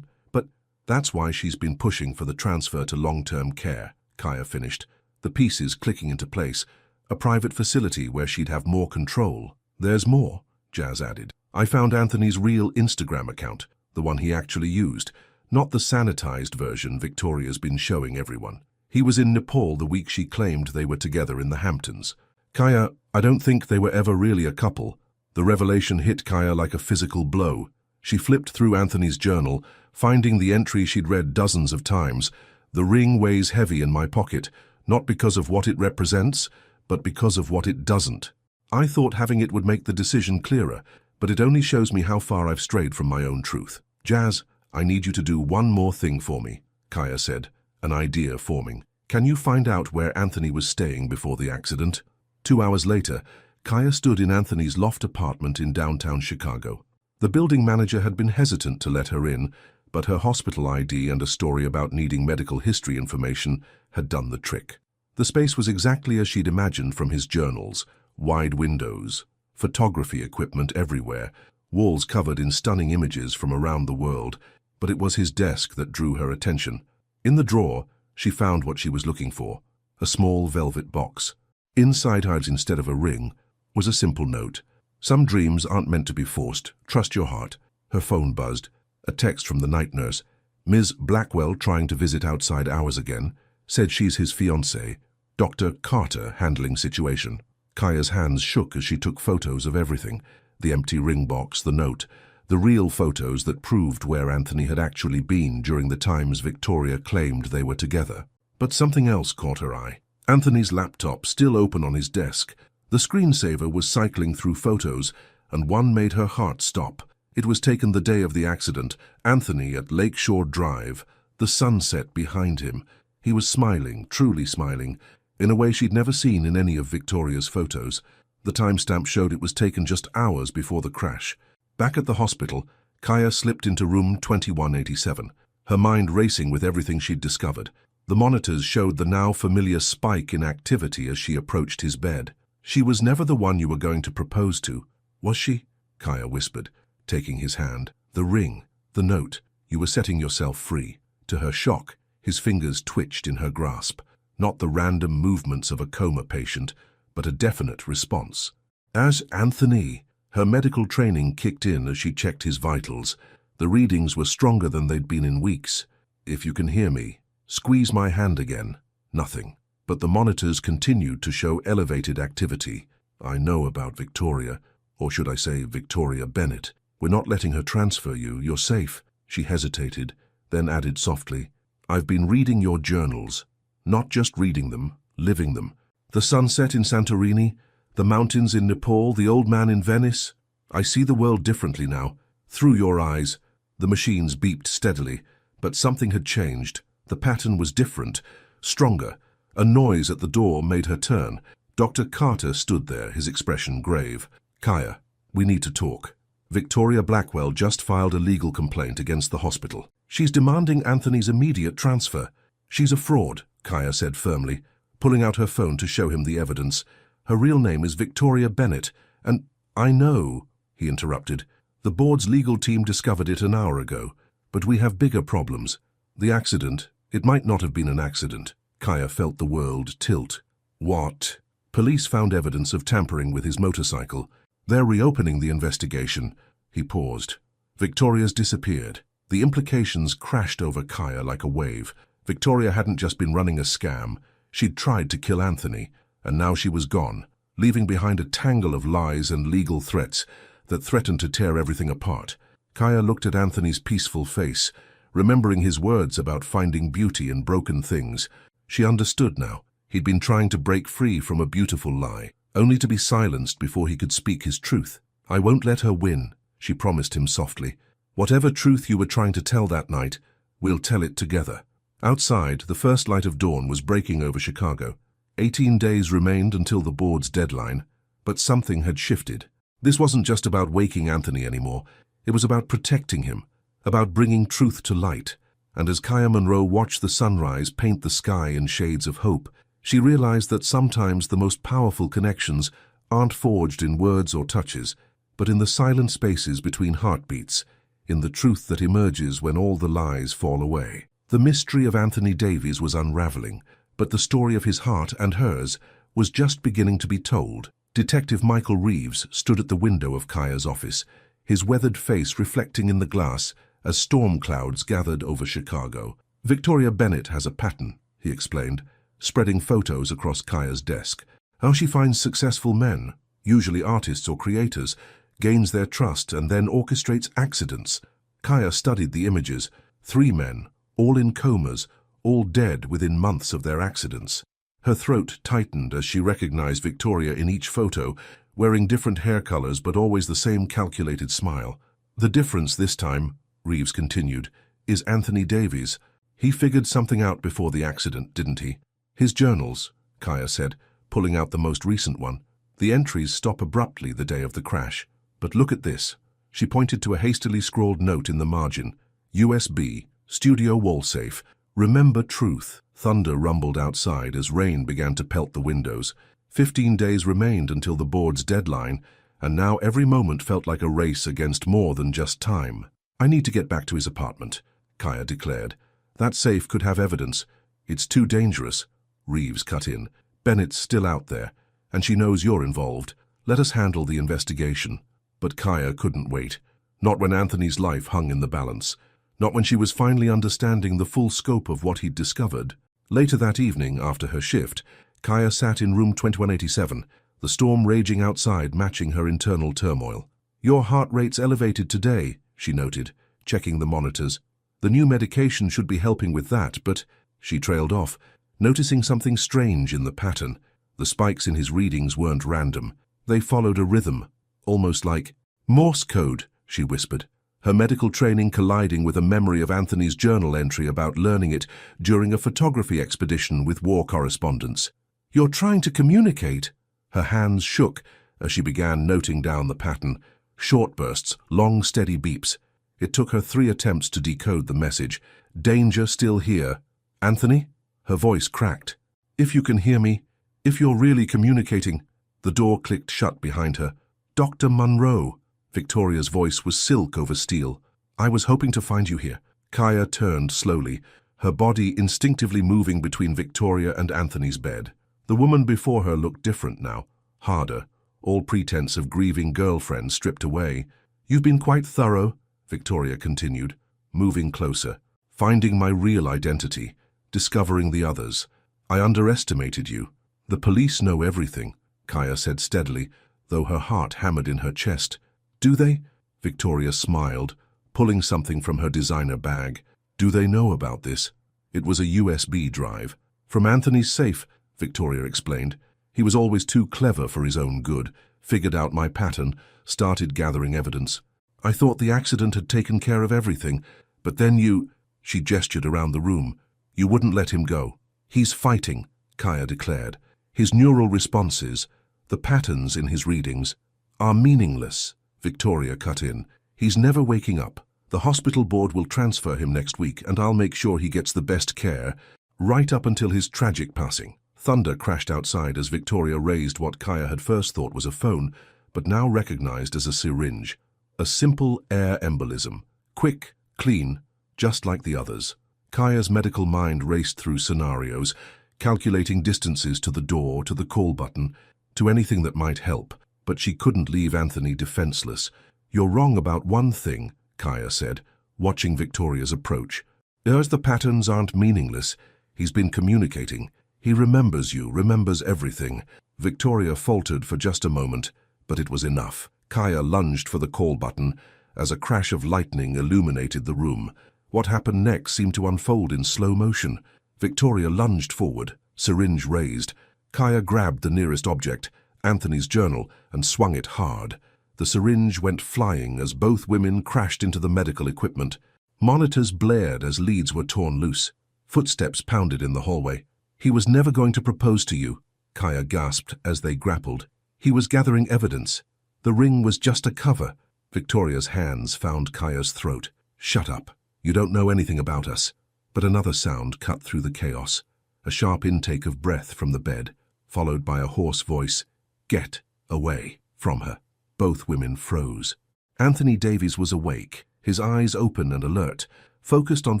but that's why she's been pushing for the transfer to long-term care," Kaya finished, the pieces clicking into place. "A private facility where she'd have more control." "There's more," Jazz added. "I found Anthony's real Instagram account, the one he actually used, not the sanitized version Victoria's been showing everyone. He was in Nepal the week she claimed they were together in the Hamptons." "Kaya, I don't think they were ever really a couple." The revelation hit Kaya like a physical blow. She flipped through Anthony's journal, finding the entry she'd read dozens of times. "The ring weighs heavy in my pocket, not because of what it represents, but because of what it doesn't. I thought having it would make the decision clearer, but it only shows me how far I've strayed from my own truth." "Jazz, I need you to do one more thing for me," Kaya said, an idea forming. "Can you find out where Anthony was staying before the accident?" 2 hours later, Kaya stood in Anthony's loft apartment in downtown Chicago. The building manager had been hesitant to let her in, but her hospital ID and a story about needing medical history information had done the trick. The space was exactly as she'd imagined from his journals: wide windows, photography equipment everywhere, walls covered in stunning images from around the world, but it was his desk that drew her attention. In the drawer, she found what she was looking for: a small velvet box. Inside her, instead of a ring, was a simple note. "Some dreams aren't meant to be forced. Trust your heart." Her phone buzzed. A text from the night nurse. "Ms. Blackwell trying to visit outside hours again. Said she's his fiancé. Dr. Carter handling situation." Kaya's hands shook as she took photos of everything. The empty ring box, the note, the real photos that proved where Anthony had actually been during the times Victoria claimed they were together. But something else caught her eye. Anthony's laptop, still open on his desk. The screensaver was cycling through photos, and one made her heart stop. It was taken the day of the accident, Anthony at Lakeshore Drive, the sunset behind him. He was smiling, truly smiling, in a way she'd never seen in any of Victoria's photos. The timestamp showed it was taken just hours before the crash. Back at the hospital, Kaya slipped into room 2187, her mind racing with everything she'd discovered. The monitors showed the now familiar spike in activity as she approached his bed. She was never the one you were going to propose to, was she? Kaya whispered, taking his hand. The ring, the note, you were setting yourself free. To her shock, his fingers twitched in her grasp. Not the random movements of a coma patient, but a definite response. As Anthony, her medical training kicked in as she checked his vitals. The readings were stronger than they'd been in weeks. If you can hear me, squeeze my hand again. Nothing. But the monitors continued to show elevated activity. I know about Victoria, or should I say Victoria Bennett. We're not letting her transfer you. You're safe. She hesitated, then added softly, I've been reading your journals. Not just reading them, living them. The sunset in Santorini, the mountains in Nepal, the old man in Venice. I see the world differently now. Through your eyes. The machines beeped steadily, but something had changed. The pattern was different, stronger. A noise at the door made her turn. Dr. Carter stood there, his expression grave. Kaya, we need to talk. Victoria Blackwell just filed a legal complaint against the hospital. She's demanding Anthony's immediate transfer. She's a fraud, Kaya said firmly, pulling out her phone to show him the evidence. Her real name is Victoria Bennett, and I know, he interrupted. The board's legal team discovered it an hour ago, but we have bigger problems. The accident, it might not have been an accident. Kaya felt the world tilt. What? Police found evidence of tampering with his motorcycle. They're reopening the investigation. He paused. Victoria's disappeared. The implications crashed over Kaya like a wave. Victoria hadn't just been running a scam. She'd tried to kill Anthony, and now she was gone, leaving behind a tangle of lies and legal threats that threatened to tear everything apart. Kaya looked at Anthony's peaceful face, remembering his words about finding beauty in broken things. She understood now. He'd been trying to break free from a beautiful lie, only to be silenced before he could speak his truth. I won't let her win, she promised him softly. Whatever truth you were trying to tell that night, we'll tell it together. Outside, the first light of dawn was breaking over Chicago. 18 days remained until the board's deadline, but something had shifted. This wasn't just about waking Anthony anymore. It was about protecting him, about bringing truth to light. And as Kaya Monroe watched the sunrise paint the sky in shades of hope, she realized that sometimes the most powerful connections aren't forged in words or touches, but in the silent spaces between heartbeats, in the truth that emerges when all the lies fall away. The mystery of Anthony Davies was unraveling, but the story of his heart and hers was just beginning to be told. Detective Michael Reeves stood at the window of Kaya's office, his weathered face reflecting in the glass as storm clouds gathered over Chicago. Victoria Bennett has a pattern, he explained, spreading photos across Kaya's desk. How she finds successful men, usually artists or creators, gains their trust and then orchestrates accidents. Kaya studied the images. 3 men, all in comas, all dead within months of their accidents. Her throat tightened as she recognized Victoria in each photo, wearing different hair colors but always the same calculated smile. The difference this time, Reeves continued, is Anthony Davies. He figured something out before the accident, didn't he? His journals, Kaya said, pulling out the most recent one. The entries stop abruptly the day of the crash. But look at this. She pointed to a hastily scrawled note in the margin. USB, studio wall safe. Remember truth. Thunder rumbled outside as rain began to pelt the windows. 15 days remained until the board's deadline, and now every moment felt like a race against more than just time. I need to get back to his apartment, Kaya declared. That safe could have evidence. It's too dangerous. Reeves cut in. Bennett's still out there, and she knows you're involved. Let us handle the investigation. But Kaya couldn't wait. Not when Anthony's life hung in the balance. Not when she was finally understanding the full scope of what he'd discovered. Later that evening, after her shift, Kaya sat in room 2187, the storm raging outside matching her internal turmoil. Your heart rate's elevated today, she noted, checking the monitors. The new medication should be helping with that, but she trailed off, noticing something strange in the pattern. The spikes in his readings weren't random. They followed a rhythm, almost like Morse code, she whispered, her medical training colliding with a memory of Anthony's journal entry about learning it during a photography expedition with war correspondents. You're trying to communicate. Her hands shook as she began noting down the pattern. Short bursts, long steady beeps. It took her 3 attempts to decode the message. Danger still here. Anthony? Her voice cracked. If you can hear me, if you're really communicating. The door clicked shut behind her. Dr. Monroe. Victoria's voice was silk over steel. I was hoping to find you here. Kaya turned slowly, her body instinctively moving between Victoria and Anthony's bed. The woman before her looked different now, harder, all pretense of grieving girlfriend stripped away. You've been quite thorough, Victoria continued, moving closer. Finding my real identity, discovering the others. I underestimated you. The police know everything, Kaya said steadily, though her heart hammered in her chest. Do they? Victoria smiled, pulling something from her designer bag. Do they know about this? It was a USB drive. From Anthony's safe, Victoria explained. He was always too clever for his own good, figured out my pattern, started gathering evidence. I thought the accident had taken care of everything, but then you... She gestured around the room. You wouldn't let him go. He's fighting, Kaya declared. His neural responses, the patterns in his readings, are meaningless, Victoria cut in. He's never waking up. The hospital board will transfer him next week, and I'll make sure he gets the best care, right up until his tragic passing. Thunder crashed outside as Victoria raised what Kaya had first thought was a phone, but now recognized as a syringe. A simple air embolism. Quick, clean, just like the others. Kaya's medical mind raced through scenarios, calculating distances to the door, to the call button, to anything that might help, but she couldn't leave Anthony defenseless. You're wrong about one thing, Kaya said, watching Victoria's approach. The patterns aren't meaningless. He's been communicating. He remembers you, remembers everything. Victoria faltered for just a moment, but it was enough. Kaya lunged for the call button as a crash of lightning illuminated the room. What happened next seemed to unfold in slow motion. Victoria lunged forward, syringe raised. Kaya grabbed the nearest object, Anthony's journal, and swung it hard. The syringe went flying as both women crashed into the medical equipment. Monitors blared as leads were torn loose. Footsteps pounded in the hallway. He was never going to propose to you, Kaya gasped as they grappled. He was gathering evidence. The ring was just a cover. Victoria's hands found Kaya's throat. Shut up. You don't know anything about us. But another sound cut through the chaos. A sharp intake of breath from the bed, followed by a hoarse voice. Get away from her. Both women froze. Anthony Davies was awake, his eyes open and alert, focused on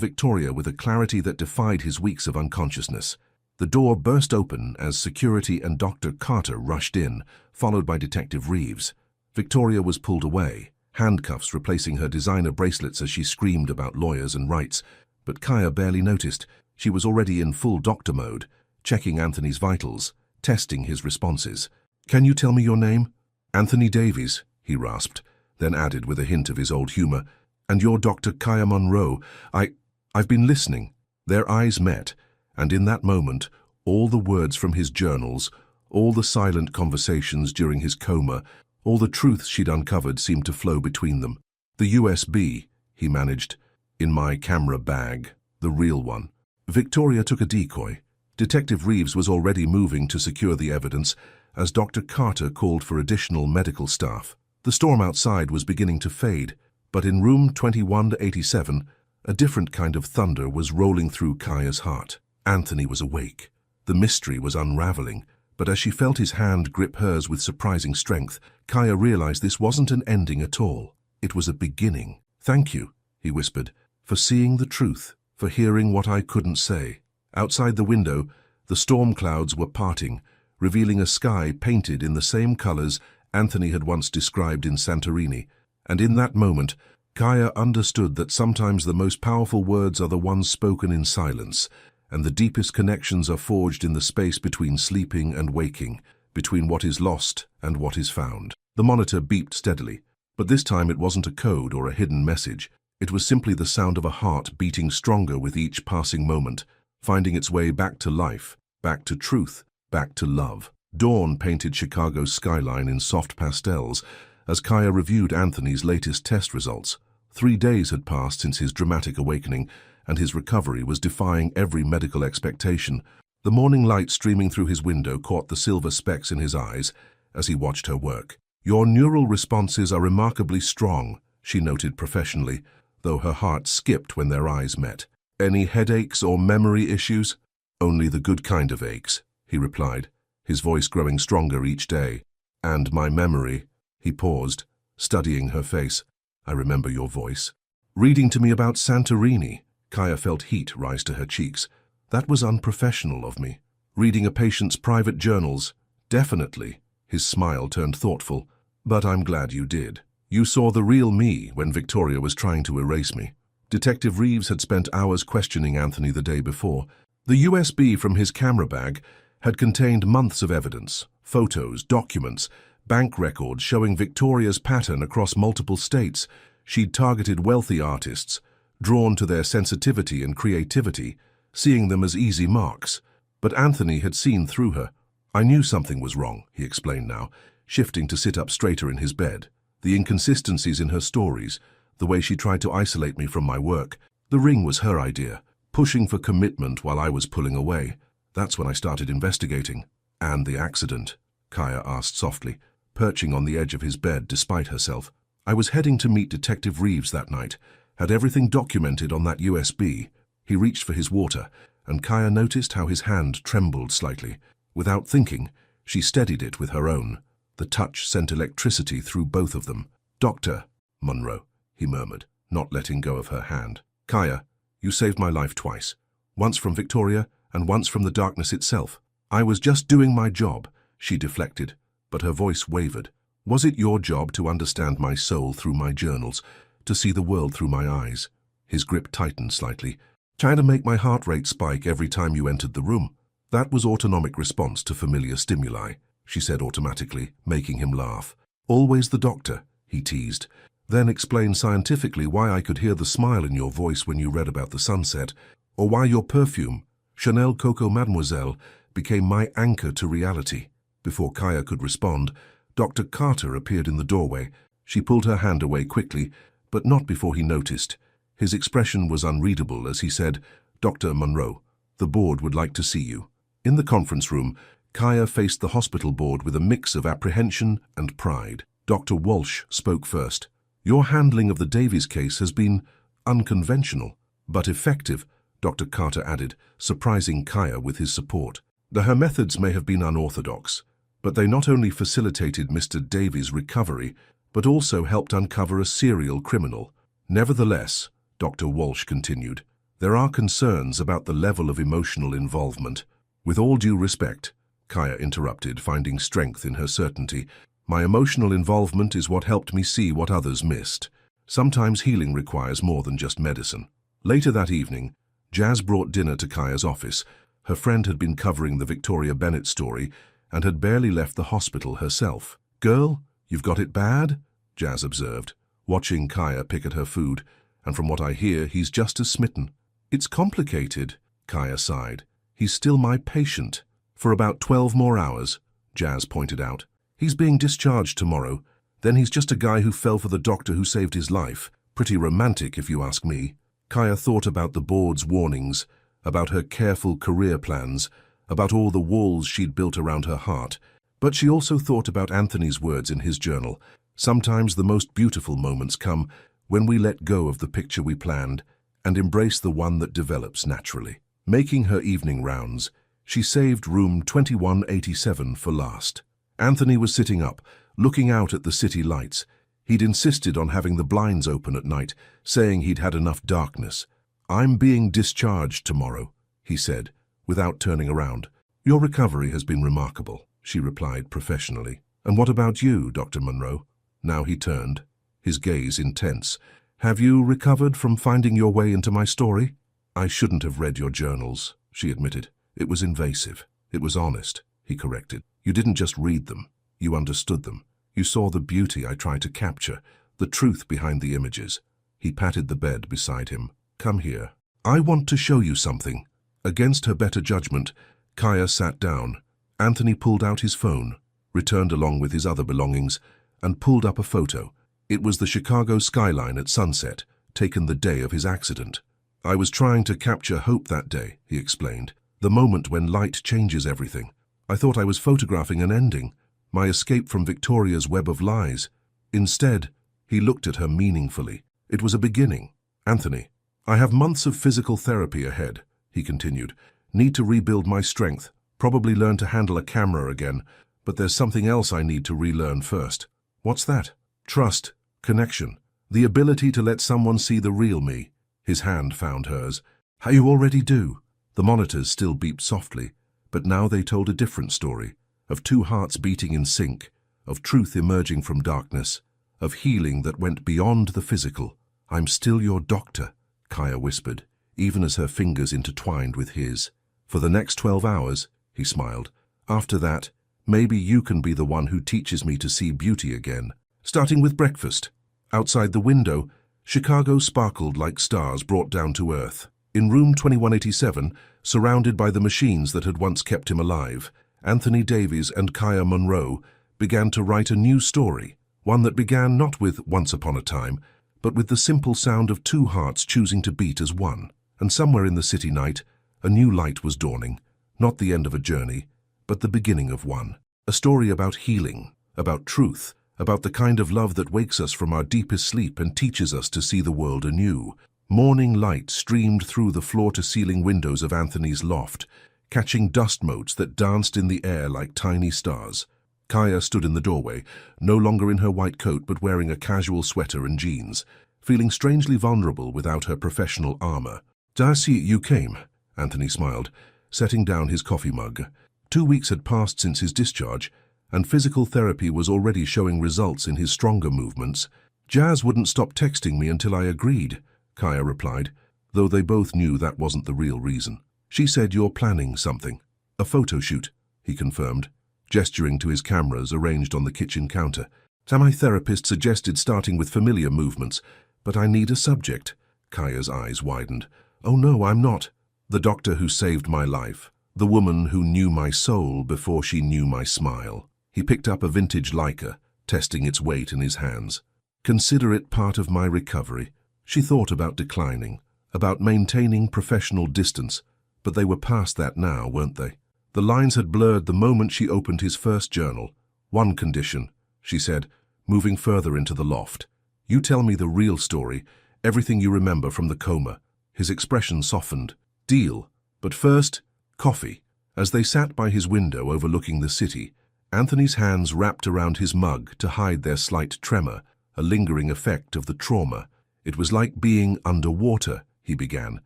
Victoria with a clarity that defied his weeks of unconsciousness. The door burst open as security and Dr. Carter rushed in, followed by Detective Reeves. Victoria was pulled away, handcuffs replacing her designer bracelets as she screamed about lawyers and rights. But Kaya barely noticed. She was already in full doctor mode, checking Anthony's vitals, testing his responses. Can you tell me your name? Anthony Davies, he rasped, then added with a hint of his old humor. And you're Dr. Kaya Monroe. I've been listening. Their eyes met, and in that moment, all the words from his journals, all the silent conversations during his coma, all the truths she'd uncovered seemed to flow between them. The USB, he managed, in my camera bag, the real one. Victoria took a decoy. Detective Reeves was already moving to secure the evidence as Dr. Carter called for additional medical staff. The storm outside was beginning to fade, but in room 21-87, a different kind of thunder was rolling through Kaya's heart. Anthony was awake. The mystery was unraveling, but as she felt his hand grip hers with surprising strength, Kaya realized this wasn't an ending at all. It was a beginning. Thank you, he whispered, for seeing the truth, for hearing what I couldn't say. Outside the window, the storm clouds were parting, revealing a sky painted in the same colors Anthony had once described in Santorini. And in that moment, Kaya understood that sometimes the most powerful words are the ones spoken in silence, and the deepest connections are forged in the space between sleeping and waking, between what is lost and what is found. The monitor beeped steadily, but this time it wasn't a code or a hidden message. It was simply the sound of a heart beating stronger with each passing moment, finding its way back to life, back to truth, back to love. Dawn painted Chicago's skyline in soft pastels as Kaya reviewed Anthony's latest test results. 3 days had passed since his dramatic awakening, and his recovery was defying every medical expectation. The morning light streaming through his window caught the silver specks in his eyes as he watched her work. Your neural responses are remarkably strong, she noted professionally, though her heart skipped when their eyes met. "Any headaches or memory issues?" "Only the good kind of aches," he replied, his voice growing stronger each day. "And my memory." He paused, studying her face. "I remember your voice. Reading to me about Santorini." Kaya felt heat rise to her cheeks. "That was unprofessional of me. Reading a patient's private journals, definitely." His smile turned thoughtful. "But I'm glad you did. You saw the real me when Victoria was trying to erase me." Detective Reeves had spent hours questioning Anthony the day before. The USB from his camera bag had contained months of evidence, photos, documents, bank records showing Victoria's pattern across multiple states. She'd targeted wealthy artists, drawn to their sensitivity and creativity, seeing them as easy marks. But Anthony had seen through her. "I knew something was wrong," he explained now, shifting to sit up straighter in his bed. "The inconsistencies in her stories, the way she tried to isolate me from my work. The ring was her idea, pushing for commitment while I was pulling away. That's when I started investigating." "And the accident?" Kaya asked softly, perching on the edge of his bed despite herself. "I was heading to meet Detective Reeves that night, had everything documented on that USB." He reached for his water, and Kaya noticed how his hand trembled slightly. Without thinking, she steadied it with her own. The touch sent electricity through both of them. "Dr. Munro," he murmured, not letting go of her hand. "Kaya, you saved my life twice. Once from Victoria, and once from the darkness itself." "I was just doing my job," she deflected, but her voice wavered. "Was it your job to understand my soul through my journals, to see the world through my eyes?" His grip tightened slightly. "Trying to make my heart rate spike every time you entered the room." "That was autonomic response to familiar stimuli," she said automatically, making him laugh. "Always the doctor," he teased. "Then explain scientifically why I could hear the smile in your voice when you read about the sunset, or why your perfume, Chanel Coco Mademoiselle, became my anchor to reality." Before Kaya could respond, Dr. Carter appeared in the doorway. She pulled her hand away quickly, but not before he noticed. His expression was unreadable as he said, "Dr. Munro, the board would like to see you." In the conference room, Kaya faced the hospital board with a mix of apprehension and pride. Dr. Walsh spoke first. "Your handling of the Davies case has been unconventional, but effective," Dr. Carter added, surprising Kaya with his support. "Her methods may have been unorthodox, but they not only facilitated Mr. Davies' recovery, but also helped uncover a serial criminal. Nevertheless," Dr. Walsh continued, "there are concerns about the level of emotional involvement." "With all due respect," Kaya interrupted, finding strength in her certainty, "my emotional involvement is what helped me see what others missed. Sometimes healing requires more than just medicine." Later that evening, Jazz brought dinner to Kaya's office. Her friend had been covering the Victoria Bennett story and had barely left the hospital herself. "Girl, you've got it bad?" Jazz observed, watching Kaya pick at her food, "and from what I hear, he's just as smitten." "It's complicated," Kaya sighed. "He's still my patient." "For about 12 more hours," Jazz pointed out. "He's being discharged tomorrow. Then he's just a guy who fell for the doctor who saved his life. Pretty romantic, if you ask me." Kaya thought about the board's warnings, about her careful career plans, about all the walls she'd built around her heart. But she also thought about Anthony's words in his journal. "Sometimes the most beautiful moments come when we let go of the picture we planned and embrace the one that develops naturally." Making her evening rounds, she saved room 2187 for last. Anthony was sitting up, looking out at the city lights. He'd insisted on having the blinds open at night, saying he'd had enough darkness. "I'm being discharged tomorrow," he said, without turning around. "Your recovery has been remarkable," she replied professionally. "And what about you, Dr. Munro?" Now he turned, his gaze intense. "Have you recovered from finding your way into my story?" "I shouldn't have read your journals," she admitted. "It was invasive. It was honest," he corrected. "You didn't just read them. You understood them. You saw the beauty I tried to capture, the truth behind the images." He patted the bed beside him. "Come here. I want to show you something." Against her better judgment, Kaya sat down. Anthony pulled out his phone, returned along with his other belongings, and pulled up a photo. It was the Chicago skyline at sunset, taken the day of his accident. "I was trying to capture hope that day," he explained. "The moment when light changes everything. I thought I was photographing an ending, my escape from Victoria's web of lies. Instead," he looked at her meaningfully, "it was a beginning. Anthony, I have months of physical therapy ahead, he continued. Need to rebuild my strength, probably learn to handle a camera again, but there's something else I need to relearn first. What's that? Trust, connection, the ability to let someone see the real me. His hand found hers. How you already do. The monitors still beeped softly, but now they told a different story, of two hearts beating in sync, of truth emerging from darkness, of healing that went beyond the physical. I'm still your doctor, Kaya whispered, even as her fingers intertwined with his. For the next 12 hours, he smiled. After that, maybe you can be the one who teaches me to see beauty again. Starting with breakfast. Outside the window, Chicago sparkled like stars brought down to earth. In room 2187, surrounded by the machines that had once kept him alive, Anthony Davies and Kaya Monroe began to write a new story, one that began not with Once Upon a Time, but with the simple sound of two hearts choosing to beat as one. And somewhere in the city night, a new light was dawning, not the end of a journey, but the beginning of one. A story about healing, about truth, about the kind of love that wakes us from our deepest sleep and teaches us to see the world anew. Morning light streamed through the floor-to-ceiling windows of Anthony's loft, catching dust motes that danced in the air like tiny stars. Kaya stood in the doorway, no longer in her white coat but wearing a casual sweater and jeans, feeling strangely vulnerable without her professional armor. "I see you came," Anthony smiled, setting down his coffee mug. 2 weeks had passed since his discharge, and physical therapy was already showing results in his stronger movements. "Jazz wouldn't stop texting me until I agreed," Kaya replied, though they both knew that wasn't the real reason. "She said you're planning something." "A photo shoot," he confirmed, gesturing to his cameras arranged on the kitchen counter. "My therapist suggested starting with familiar movements, but I need a subject." Kaya's eyes widened. "Oh no, I'm not. The doctor who saved my life. The woman who knew my soul before she knew my smile." He picked up a vintage Leica, testing its weight in his hands. "Consider it part of my recovery." She thought about declining, about maintaining professional distance, but they were past that now, weren't they? The lines had blurred the moment she opened his first journal. "One condition," she said, moving further into the loft. "You tell me the real story, everything you remember from the coma." His expression softened. "Deal. But first, coffee." As they sat by his window overlooking the city, Anthony's hands wrapped around his mug to hide their slight tremor, a lingering effect of the trauma. "It was like being underwater," he began,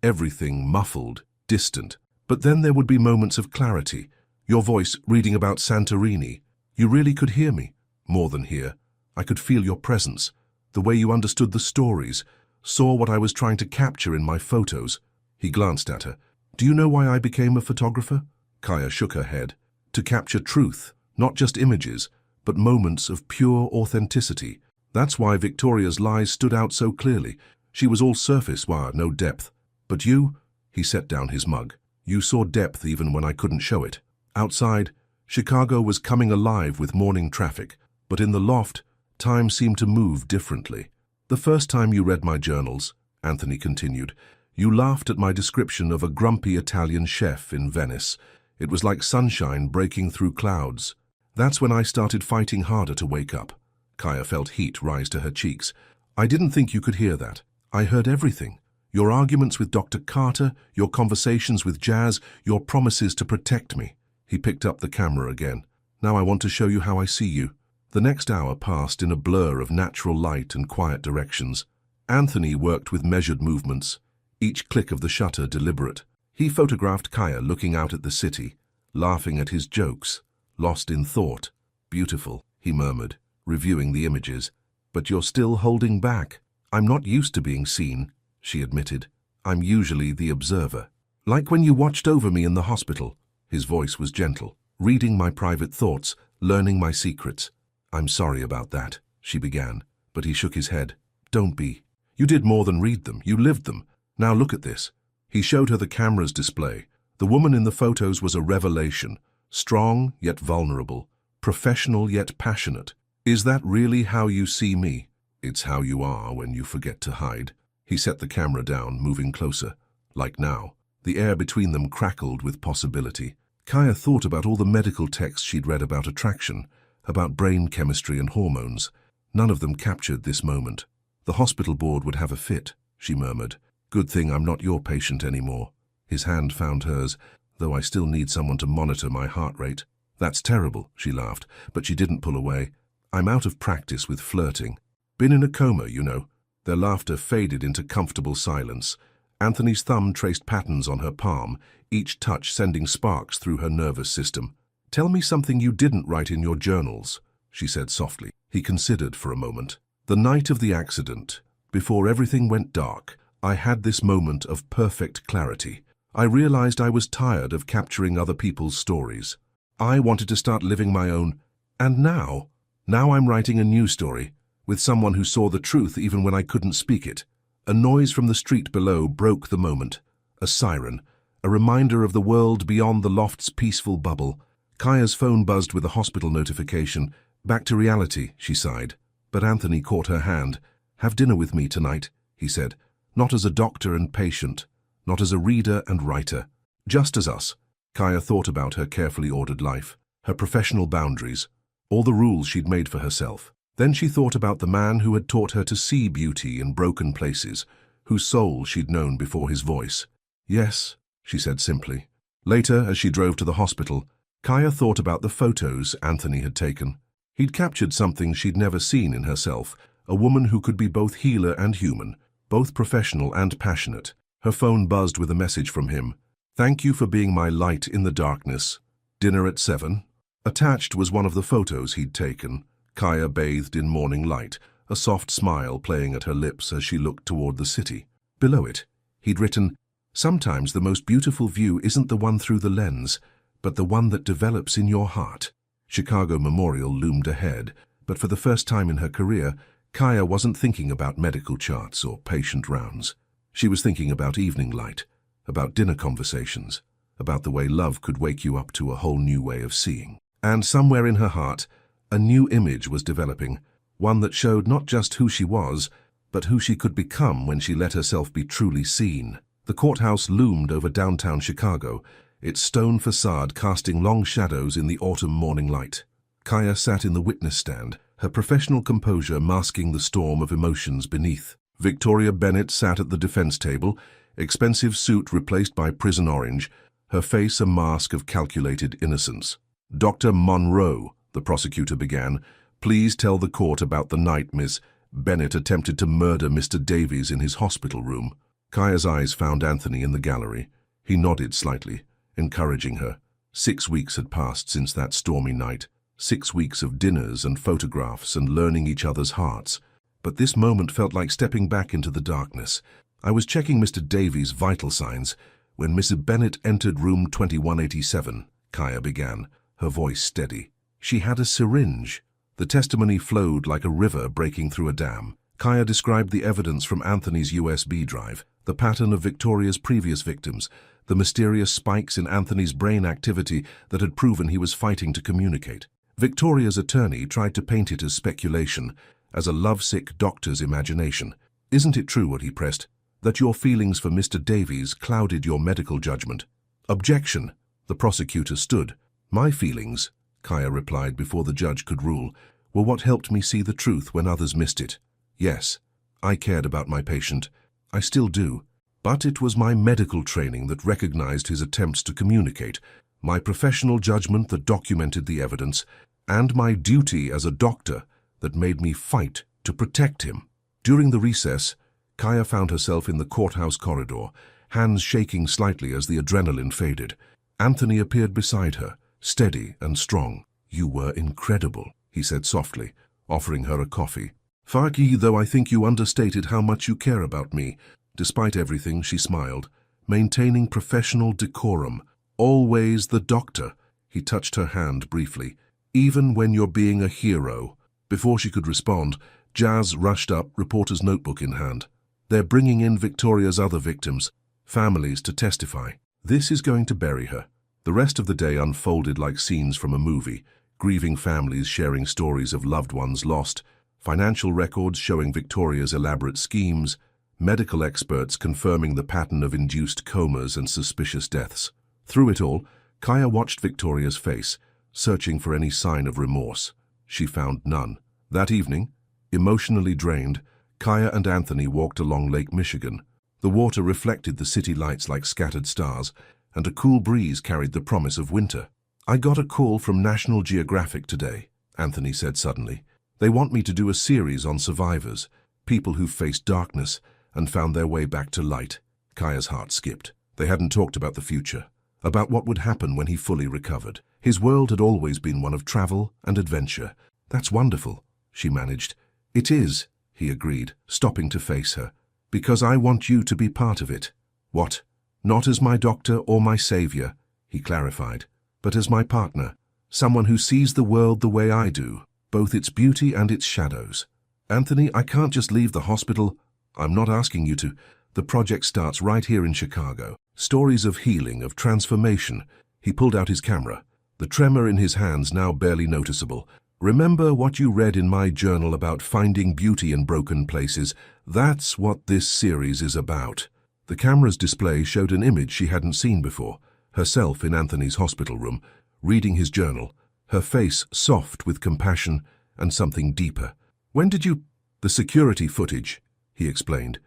everything muffled, distant. But then there would be moments of clarity. Your voice reading about Santorini. You really could hear me. More than hear. I could feel your presence. The way you understood the stories, saw what I was trying to capture in my photos." He glanced at her. "Do you know why I became a photographer?" Kaya shook her head. "To capture truth, not just images, but moments of pure authenticity. That's why Victoria's lies stood out so clearly. She was all surface, no depth. But you," he set down his mug, "you saw depth even when I couldn't show it." Outside, Chicago was coming alive with morning traffic, but in the loft, time seemed to move differently. "The first time you read my journals," Anthony continued, "you laughed at my description of a grumpy Italian chef in Venice. It was like sunshine breaking through clouds. That's when I started fighting harder to wake up." Kaya felt heat rise to her cheeks. "I didn't think you could hear that. I heard everything. Your arguments with Dr. Carter, your conversations with Jazz, your promises to protect me." He picked up the camera again. "Now I want to show you how I see you." The next hour passed in a blur of natural light and quiet directions. Anthony worked with measured movements, each click of the shutter deliberate. He photographed Kaya looking out at the city, laughing at his jokes, lost in thought. "Beautiful," he murmured, reviewing the images. "But you're still holding back." "I'm not used to being seen," she admitted. "I'm usually the observer. Like when you watched over me in the hospital." His voice was gentle, reading my private thoughts, learning my secrets. "I'm sorry about that," she began, but he shook his head. "Don't be. You did more than read them, you lived them. Now look at this." He showed her the camera's display. The woman in the photos was a revelation, strong yet vulnerable, professional yet passionate. "Is that really how you see me?" "It's how you are when you forget to hide." He set the camera down, moving closer. Like now, the air between them crackled with possibility. Kaya thought about all the medical texts she'd read about attraction, about brain chemistry and hormones. None of them captured this moment. The hospital board would have a fit. she murmured. Good thing I'm not your patient anymore. His hand found hers, though I still need someone to monitor my heart rate. That's terrible, she laughed, but she didn't pull away. I'm out of practice with flirting. Been in a coma, you know. Their laughter faded into comfortable silence. Anthony's thumb traced patterns on her palm, each touch sending sparks through her nervous system. Tell me something you didn't write in your journals, she said softly. He considered for a moment. The night of the accident, before everything went dark, I had this moment of perfect clarity. I realized I was tired of capturing other people's stories. I wanted to start living my own, and now I'm writing a new story, with someone who saw the truth even when I couldn't speak it. A noise from the street below broke the moment. A siren, a reminder of the world beyond the loft's peaceful bubble. Kaya's phone buzzed with a hospital notification. Back to reality, she sighed. But Anthony caught her hand. Have dinner with me tonight, he said. Not as a doctor and patient, not as a reader and writer, just as us. Kaya thought about her carefully ordered life, her professional boundaries, all the rules she'd made for herself. Then she thought about the man who had taught her to see beauty in broken places, whose soul she'd known before his voice. Yes, she said simply. Later, as she drove to the hospital, Kaya thought about the photos Anthony had taken. He'd captured something she'd never seen in herself, a woman who could be both healer and human, both professional and passionate. Her phone buzzed with a message from him. Thank you for being my light in the darkness. Dinner at 7. Attached was one of the photos he'd taken. Kaya bathed in morning light, a soft smile playing at her lips as she looked toward the city. Below it, he'd written, Sometimes the most beautiful view isn't the one through the lens, but the one that develops in your heart. Chicago Memorial loomed ahead, but for the first time in her career, Kaya wasn't thinking about medical charts or patient rounds. She was thinking about evening light, about dinner conversations, about the way love could wake you up to a whole new way of seeing. And somewhere in her heart, a new image was developing, one that showed not just who she was, but who she could become when she let herself be truly seen. The courthouse loomed over downtown Chicago, its stone facade casting long shadows in the autumn morning light. Kaya sat in the witness stand, her professional composure masking the storm of emotions beneath. Victoria Bennett sat at the defense table, expensive suit replaced by prison orange, her face a mask of calculated innocence. Dr. Monroe, the prosecutor began, please tell the court about the night Miss Bennett attempted to murder Mr. Davies in his hospital room. Kaya's eyes found Anthony in the gallery. He nodded slightly, encouraging her. 6 weeks had passed since that stormy night. 6 weeks of dinners and photographs and learning each other's hearts. But this moment felt like stepping back into the darkness. I was checking Mr. Davies' vital signs when Mrs. Bennett entered room 2187, Kaya began, her voice steady. She had a syringe. The testimony flowed like a river breaking through a dam. Kaya described the evidence from Anthony's USB drive, the pattern of Victoria's previous victims, the mysterious spikes in Anthony's brain activity that had proven he was fighting to communicate. Victoria's attorney tried to paint it as speculation, as a lovesick doctor's imagination. Isn't it true, what he pressed, that your feelings for Mr. Davies clouded your medical judgment? Objection. The prosecutor stood. My feelings, Kaya replied before the judge could rule, were what helped me see the truth when others missed it. Yes, I cared about my patient. I still do. But it was my medical training that recognized his attempts to communicate, my professional judgment that documented the evidence, and my duty as a doctor that made me fight to protect him. During the recess, Kaya found herself in the courthouse corridor, hands shaking slightly as the adrenaline faded. Anthony appeared beside her, steady and strong. You were incredible, he said softly, offering her a coffee. Farki, though I think you understated how much you care about me. Despite everything, she smiled, maintaining professional decorum. Always the doctor. He touched her hand briefly. Even when you're being a hero. Before she could respond, Jazz rushed up, reporter's notebook in hand. They're bringing in Victoria's other victims, families to testify. This is going to bury her. The rest of the day unfolded like scenes from a movie, grieving families sharing stories of loved ones lost, financial records showing Victoria's elaborate schemes, medical experts confirming the pattern of induced comas and suspicious deaths. Through it all, Kaya watched Victoria's face, searching for any sign of remorse. She found none. That evening, emotionally drained, Kaya and Anthony walked along Lake Michigan. The water reflected the city lights like scattered stars, and a cool breeze carried the promise of winter. "I got a call from National Geographic today," Anthony said suddenly. "They want me to do a series on survivors, people who've faced darkness and found their way back to light." Kaya's heart skipped. They hadn't talked about the future, about what would happen when he fully recovered. His world had always been one of travel and adventure. "That's wonderful," she managed. "It is," he agreed, stopping to face her. "Because I want you to be part of it." "What?" "Not as my doctor or my savior," he clarified, "but as my partner, someone who sees the world the way I do, both its beauty and its shadows." "Anthony, I can't just leave the hospital." "I'm not asking you to. The project starts right here in Chicago. Stories of healing, of transformation." He pulled out his camera, the tremor in his hands now barely noticeable. "Remember what you read in my journal about finding beauty in broken places? That's what this series is about." The camera's display showed an image she hadn't seen before, herself in Anthony's hospital room, reading his journal, her face soft with compassion and something deeper. "When did you—" "The security footage," he explained.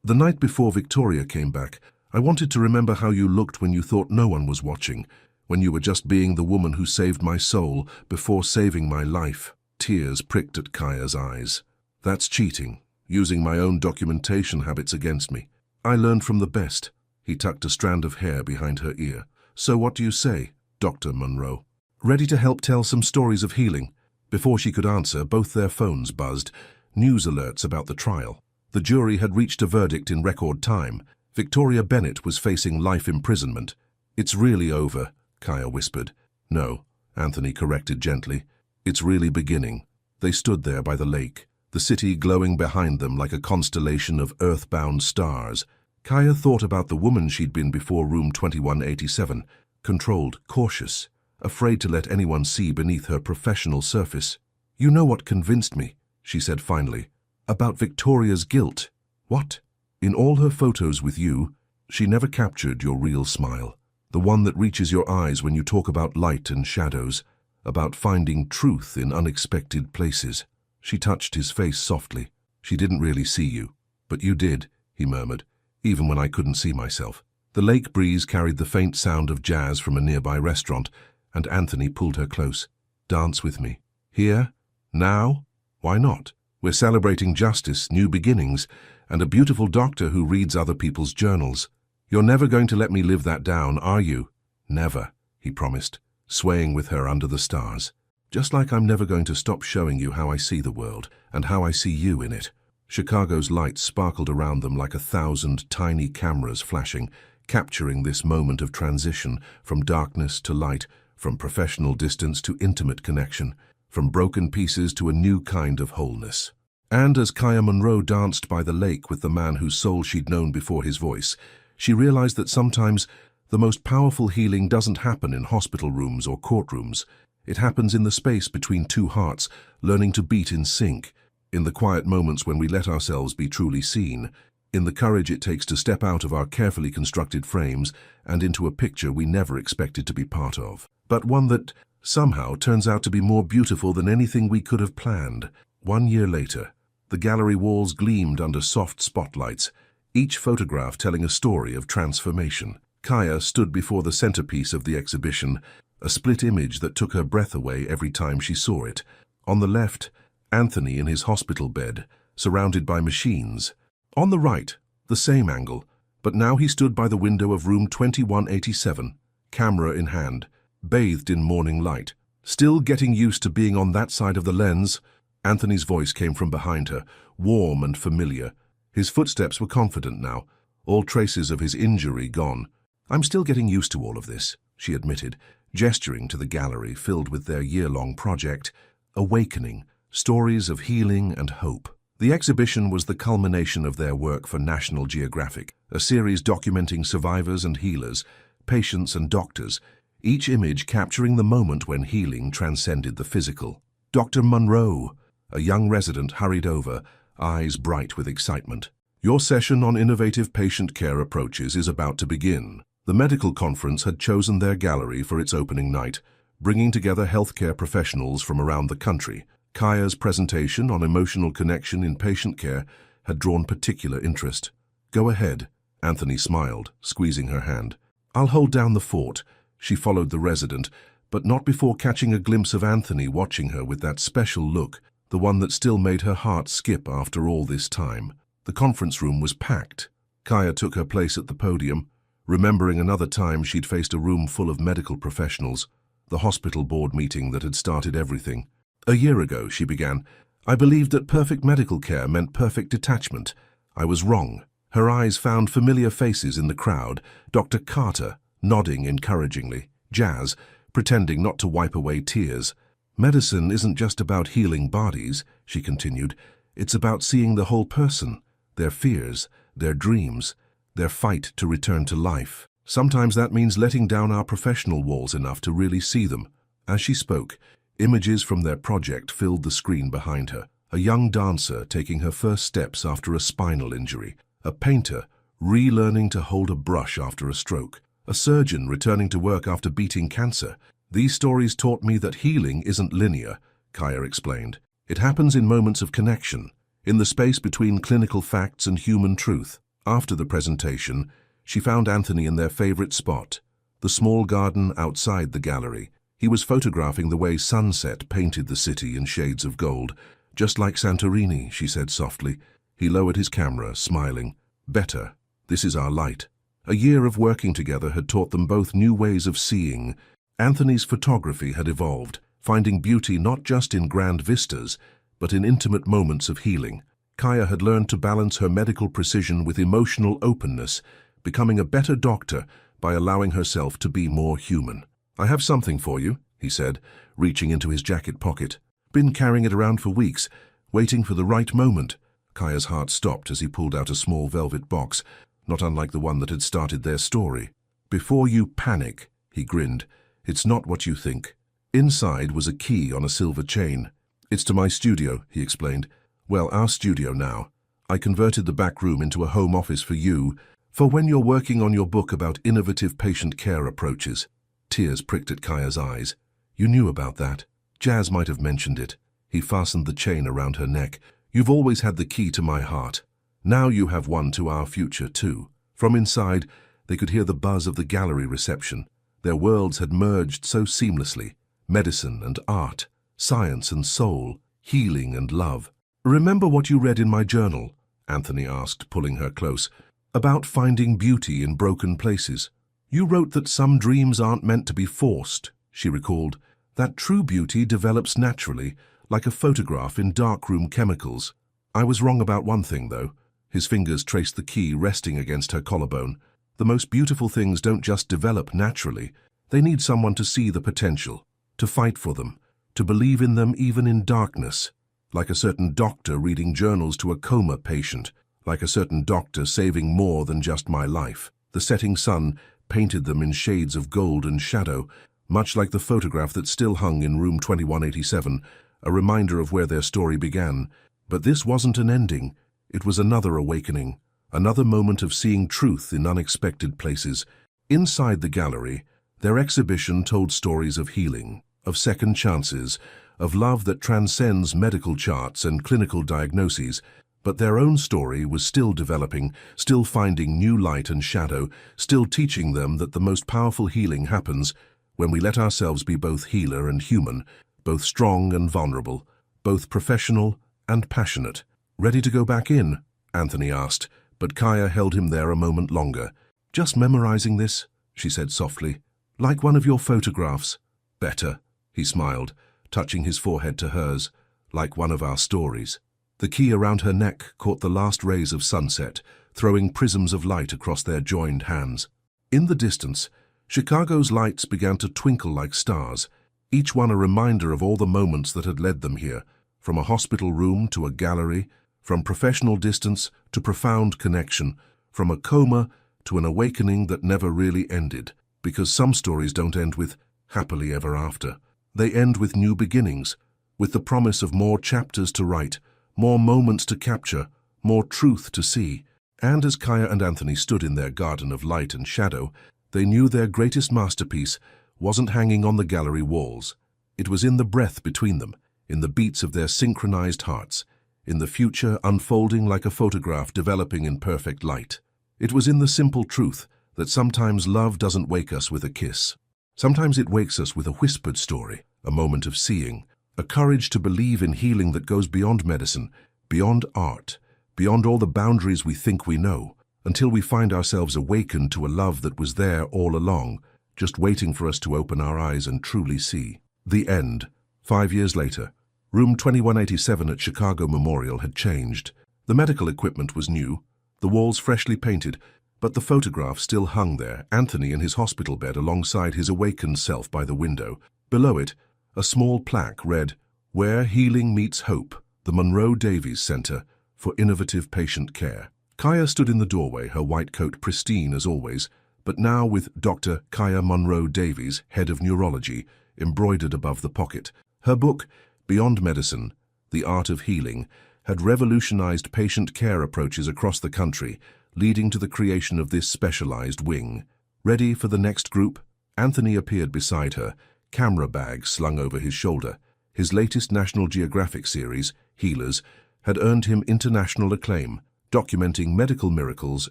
The night before Victoria came back. I wanted to remember how you looked when you thought no one was watching, when you were just being the woman who saved my soul before saving my life." Tears pricked at Kaya's eyes. "That's cheating, using my own documentation habits against me. I learned from the best." He tucked a strand of hair behind her ear. "So what do you say, Dr. Monroe? Ready to help tell some stories of healing?" Before she could answer, both their phones buzzed, news alerts about the trial. The jury had reached a verdict in record time. Victoria Bennett was facing life imprisonment. "It's really over," Kaya whispered. "No," Anthony corrected gently. "It's really beginning." They stood there by the lake, the city glowing behind them like a constellation of earthbound stars. Kaya thought about the woman she'd been before room 2187, controlled, cautious, afraid to let anyone see beneath her professional surface. "You know what convinced me," she said finally, "about Victoria's guilt." "What?" "In all her photos with you, she never captured your real smile, the one that reaches your eyes when you talk about light and shadows, about finding truth in unexpected places." She touched his face softly. "She didn't really see you, but you did," he murmured, "even when I couldn't see myself." The lake breeze carried the faint sound of jazz from a nearby restaurant, and Anthony pulled her close. "Dance with me." "Here? Now? Why not? We're celebrating justice, new beginnings, and a beautiful doctor who reads other people's journals. You're never going to let me live that down, are you?" "Never," he promised, swaying with her under the stars. "Just like I'm never going to stop showing you how I see the world, and how I see you in it." Chicago's lights sparkled around them like 1,000 tiny cameras flashing, capturing this moment of transition from darkness to light, from professional distance to intimate connection, from broken pieces to a new kind of wholeness. And as Kaya Monroe danced by the lake with the man whose soul she'd known before his voice, she realized that sometimes the most powerful healing doesn't happen in hospital rooms or courtrooms. It happens in the space between two hearts, learning to beat in sync, in the quiet moments when we let ourselves be truly seen, in the courage it takes to step out of our carefully constructed frames and into a picture we never expected to be part of, but one that somehow turns out to be more beautiful than anything we could have planned. 1 year later, the gallery walls gleamed under soft spotlights, each photograph telling a story of transformation. Kaya stood before the centerpiece of the exhibition, a split image that took her breath away every time she saw it. On the left, Anthony in his hospital bed, surrounded by machines. On the right, the same angle, but now he stood by the window of room 2187, camera in hand, bathed in morning light. "Still getting used to being on that side of the lens?" Anthony's voice came from behind her, warm and familiar. His footsteps were confident now, all traces of his injury gone. "I'm still getting used to all of this," she admitted, gesturing to the gallery filled with their year-long project, Awakening, Stories of Healing and Hope. The exhibition was the culmination of their work for National Geographic, a series documenting survivors and healers, patients and doctors, each image capturing the moment when healing transcended the physical. "Dr. Monroe," a young resident hurried over, eyes bright with excitement. "Your session on innovative patient care approaches is about to begin." The medical conference had chosen their gallery for its opening night, bringing together healthcare professionals from around the country. Kaya's presentation on emotional connection in patient care had drawn particular interest. "Go ahead," Anthony smiled, squeezing her hand. "I'll hold down the fort." She followed the resident, but not before catching a glimpse of Anthony watching her with that special look, the one that still made her heart skip after all this time. The conference room was packed. Kaya took her place at the podium, remembering another time she'd faced a room full of medical professionals, the hospital board meeting that had started everything. "A year ago," she began, "I believed that perfect medical care meant perfect detachment. I was wrong." Her eyes found familiar faces in the crowd, Dr. Carter, nodding encouragingly, Jazz, pretending not to wipe away tears. "Medicine isn't just about healing bodies," she continued. "It's about seeing the whole person, their fears, their dreams, their fight to return to life. Sometimes that means letting down our professional walls enough to really see them." As she spoke, images from their project filled the screen behind her. A young dancer taking her first steps after a spinal injury, a painter relearning to hold a brush after a stroke, a surgeon returning to work after beating cancer. "These stories taught me that healing isn't linear," Kaya explained. "It happens in moments of connection, in the space between clinical facts and human truth." After the presentation, she found Anthony in their favorite spot, the small garden outside the gallery. He was photographing the way sunset painted the city in shades of gold. "Just like Santorini," she said softly. He lowered his camera, smiling. "Better. This is our light." A year of working together had taught them both new ways of seeing. Anthony's photography had evolved, finding beauty not just in grand vistas, but in intimate moments of healing. Kaya had learned to balance her medical precision with emotional openness, becoming a better doctor by allowing herself to be more human. "I have something for you," he said, reaching into his jacket pocket. "Been carrying it around for weeks, waiting for the right moment." Kaya's heart stopped as he pulled out a small velvet box, not unlike the one that had started their story. "Before you panic," he grinned, "it's not what you think." Inside was a key on a silver chain. "It's to my studio," he explained. "Well, our studio now. I converted the back room into a home office for you, for when you're working on your book about innovative patient care approaches." Tears pricked at Kaya's eyes. "You knew about that. Jazz might have mentioned it." He fastened the chain around her neck. "You've always had the key to my heart. Now you have one to our future, too." From inside, they could hear the buzz of the gallery reception. Their worlds had merged so seamlessly. Medicine and art, science and soul, healing and love. "Remember what you read in my journal?" Anthony asked, pulling her close. "About finding beauty in broken places. You wrote that some dreams aren't meant to be forced," she recalled. "That true beauty develops naturally, like a photograph in darkroom chemicals." "I was wrong about one thing, though." His fingers traced the key resting against her collarbone. "The most beautiful things don't just develop naturally. They need someone to see the potential, to fight for them, to believe in them even in darkness. Like a certain doctor reading journals to a coma patient, like a certain doctor saving more than just my life." The setting sun painted them in shades of gold and shadow, much like the photograph that still hung in room 2187, a reminder of where their story began. But this wasn't an ending. It was another awakening, another moment of seeing truth in unexpected places. Inside the gallery, their exhibition told stories of healing, of second chances, of love that transcends medical charts and clinical diagnoses. But their own story was still developing, still finding new light and shadow, still teaching them that the most powerful healing happens when we let ourselves be both healer and human, both strong and vulnerable, both professional and passionate. "Ready to go back in?" Anthony asked, but Kaya held him there a moment longer. "Just memorizing this," she said softly. "Like one of your photographs." "Better," he smiled, touching his forehead to hers. "Like one of our stories." The key around her neck caught the last rays of sunset, throwing prisms of light across their joined hands. In the distance, Chicago's lights began to twinkle like stars, each one a reminder of all the moments that had led them here, from a hospital room to a gallery, from professional distance to profound connection, from a coma to an awakening that never really ended, because some stories don't end with happily ever after. They end with new beginnings, with the promise of more chapters to write, more moments to capture, more truth to see. And as Kaya and Anthony stood in their garden of light and shadow, they knew their greatest masterpiece wasn't hanging on the gallery walls. It was in the breath between them, in the beats of their synchronized hearts, in the future unfolding like a photograph developing in perfect light. It was in the simple truth that sometimes love doesn't wake us with a kiss. Sometimes it wakes us with a whispered story, a moment of seeing, a courage to believe in healing that goes beyond medicine, beyond art, beyond all the boundaries we think we know, until we find ourselves awakened to a love that was there all along, just waiting for us to open our eyes and truly see. The end. 5 years later, room 2187 at Chicago Memorial had changed. The medical equipment was new, the walls freshly painted, but the photograph still hung there, Anthony in his hospital bed alongside his awakened self by the window. Below it, a small plaque read, "Where Healing Meets Hope, the Monroe Davies Center for Innovative Patient Care." Kaya stood in the doorway, her white coat pristine as always, but now with Dr. Kaya Monroe Davies, head of neurology, embroidered above the pocket. Her book, Beyond Medicine, The Art of Healing, had revolutionized patient care approaches across the country, leading to the creation of this specialized wing. Ready for the next group? Anthony appeared beside her, camera bag slung over his shoulder. His latest National Geographic series, Healers, had earned him international acclaim, documenting medical miracles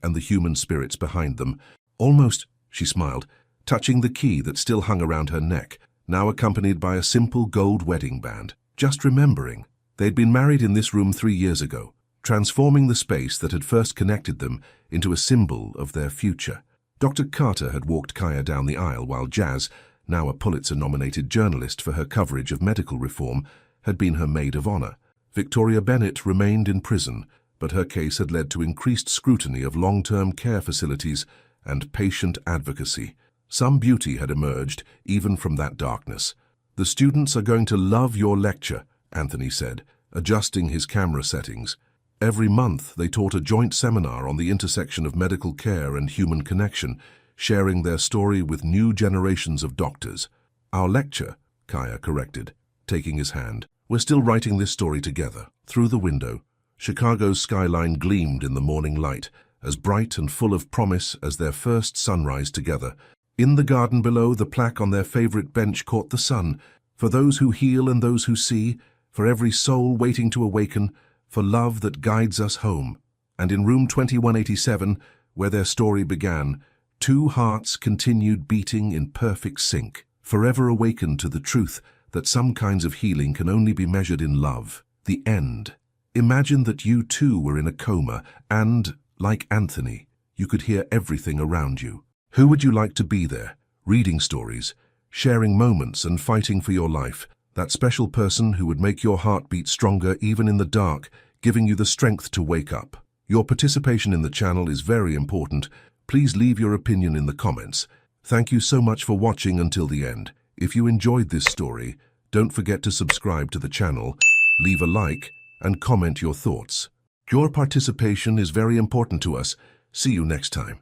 and the human spirits behind them. Almost, she smiled, touching the key that still hung around her neck, now accompanied by a simple gold wedding band. Just remembering, they'd been married in this room 3 years ago, transforming the space that had first connected them into a symbol of their future. Dr. Carter had walked Kaya down the aisle while Jazz, now a Pulitzer-nominated journalist for her coverage of medical reform, had been her maid of honor. Victoria Bennett remained in prison, but her case had led to increased scrutiny of long-term care facilities and patient advocacy. Some beauty had emerged even from that darkness. "The students are going to love your lecture," Anthony said, adjusting his camera settings. Every month they taught a joint seminar on the intersection of medical care and human connection, sharing their story with new generations of doctors. "Our lecture," Kaya corrected, taking his hand. "We're still writing this story together." Through the window, Chicago's skyline gleamed in the morning light, as bright and full of promise as their first sunrise together. In the garden below, the plaque on their favorite bench caught the sun. "For those who heal and those who see, for every soul waiting to awaken, for love that guides us home." And in room 2187, where their story began, two hearts continued beating in perfect sync, forever awakened to the truth that some kinds of healing can only be measured in love. The end. Imagine that you too were in a coma and, like Anthony, you could hear everything around you. Who would you like to be there, reading stories, sharing moments and fighting for your life? That special person who would make your heart beat stronger even in the dark, giving you the strength to wake up. Your participation in the channel is very important. Please leave your opinion in the comments. Thank you so much for watching until the end. If you enjoyed this story, don't forget to subscribe to the channel, leave a like, and comment your thoughts. Your participation is very important to us. See you next time.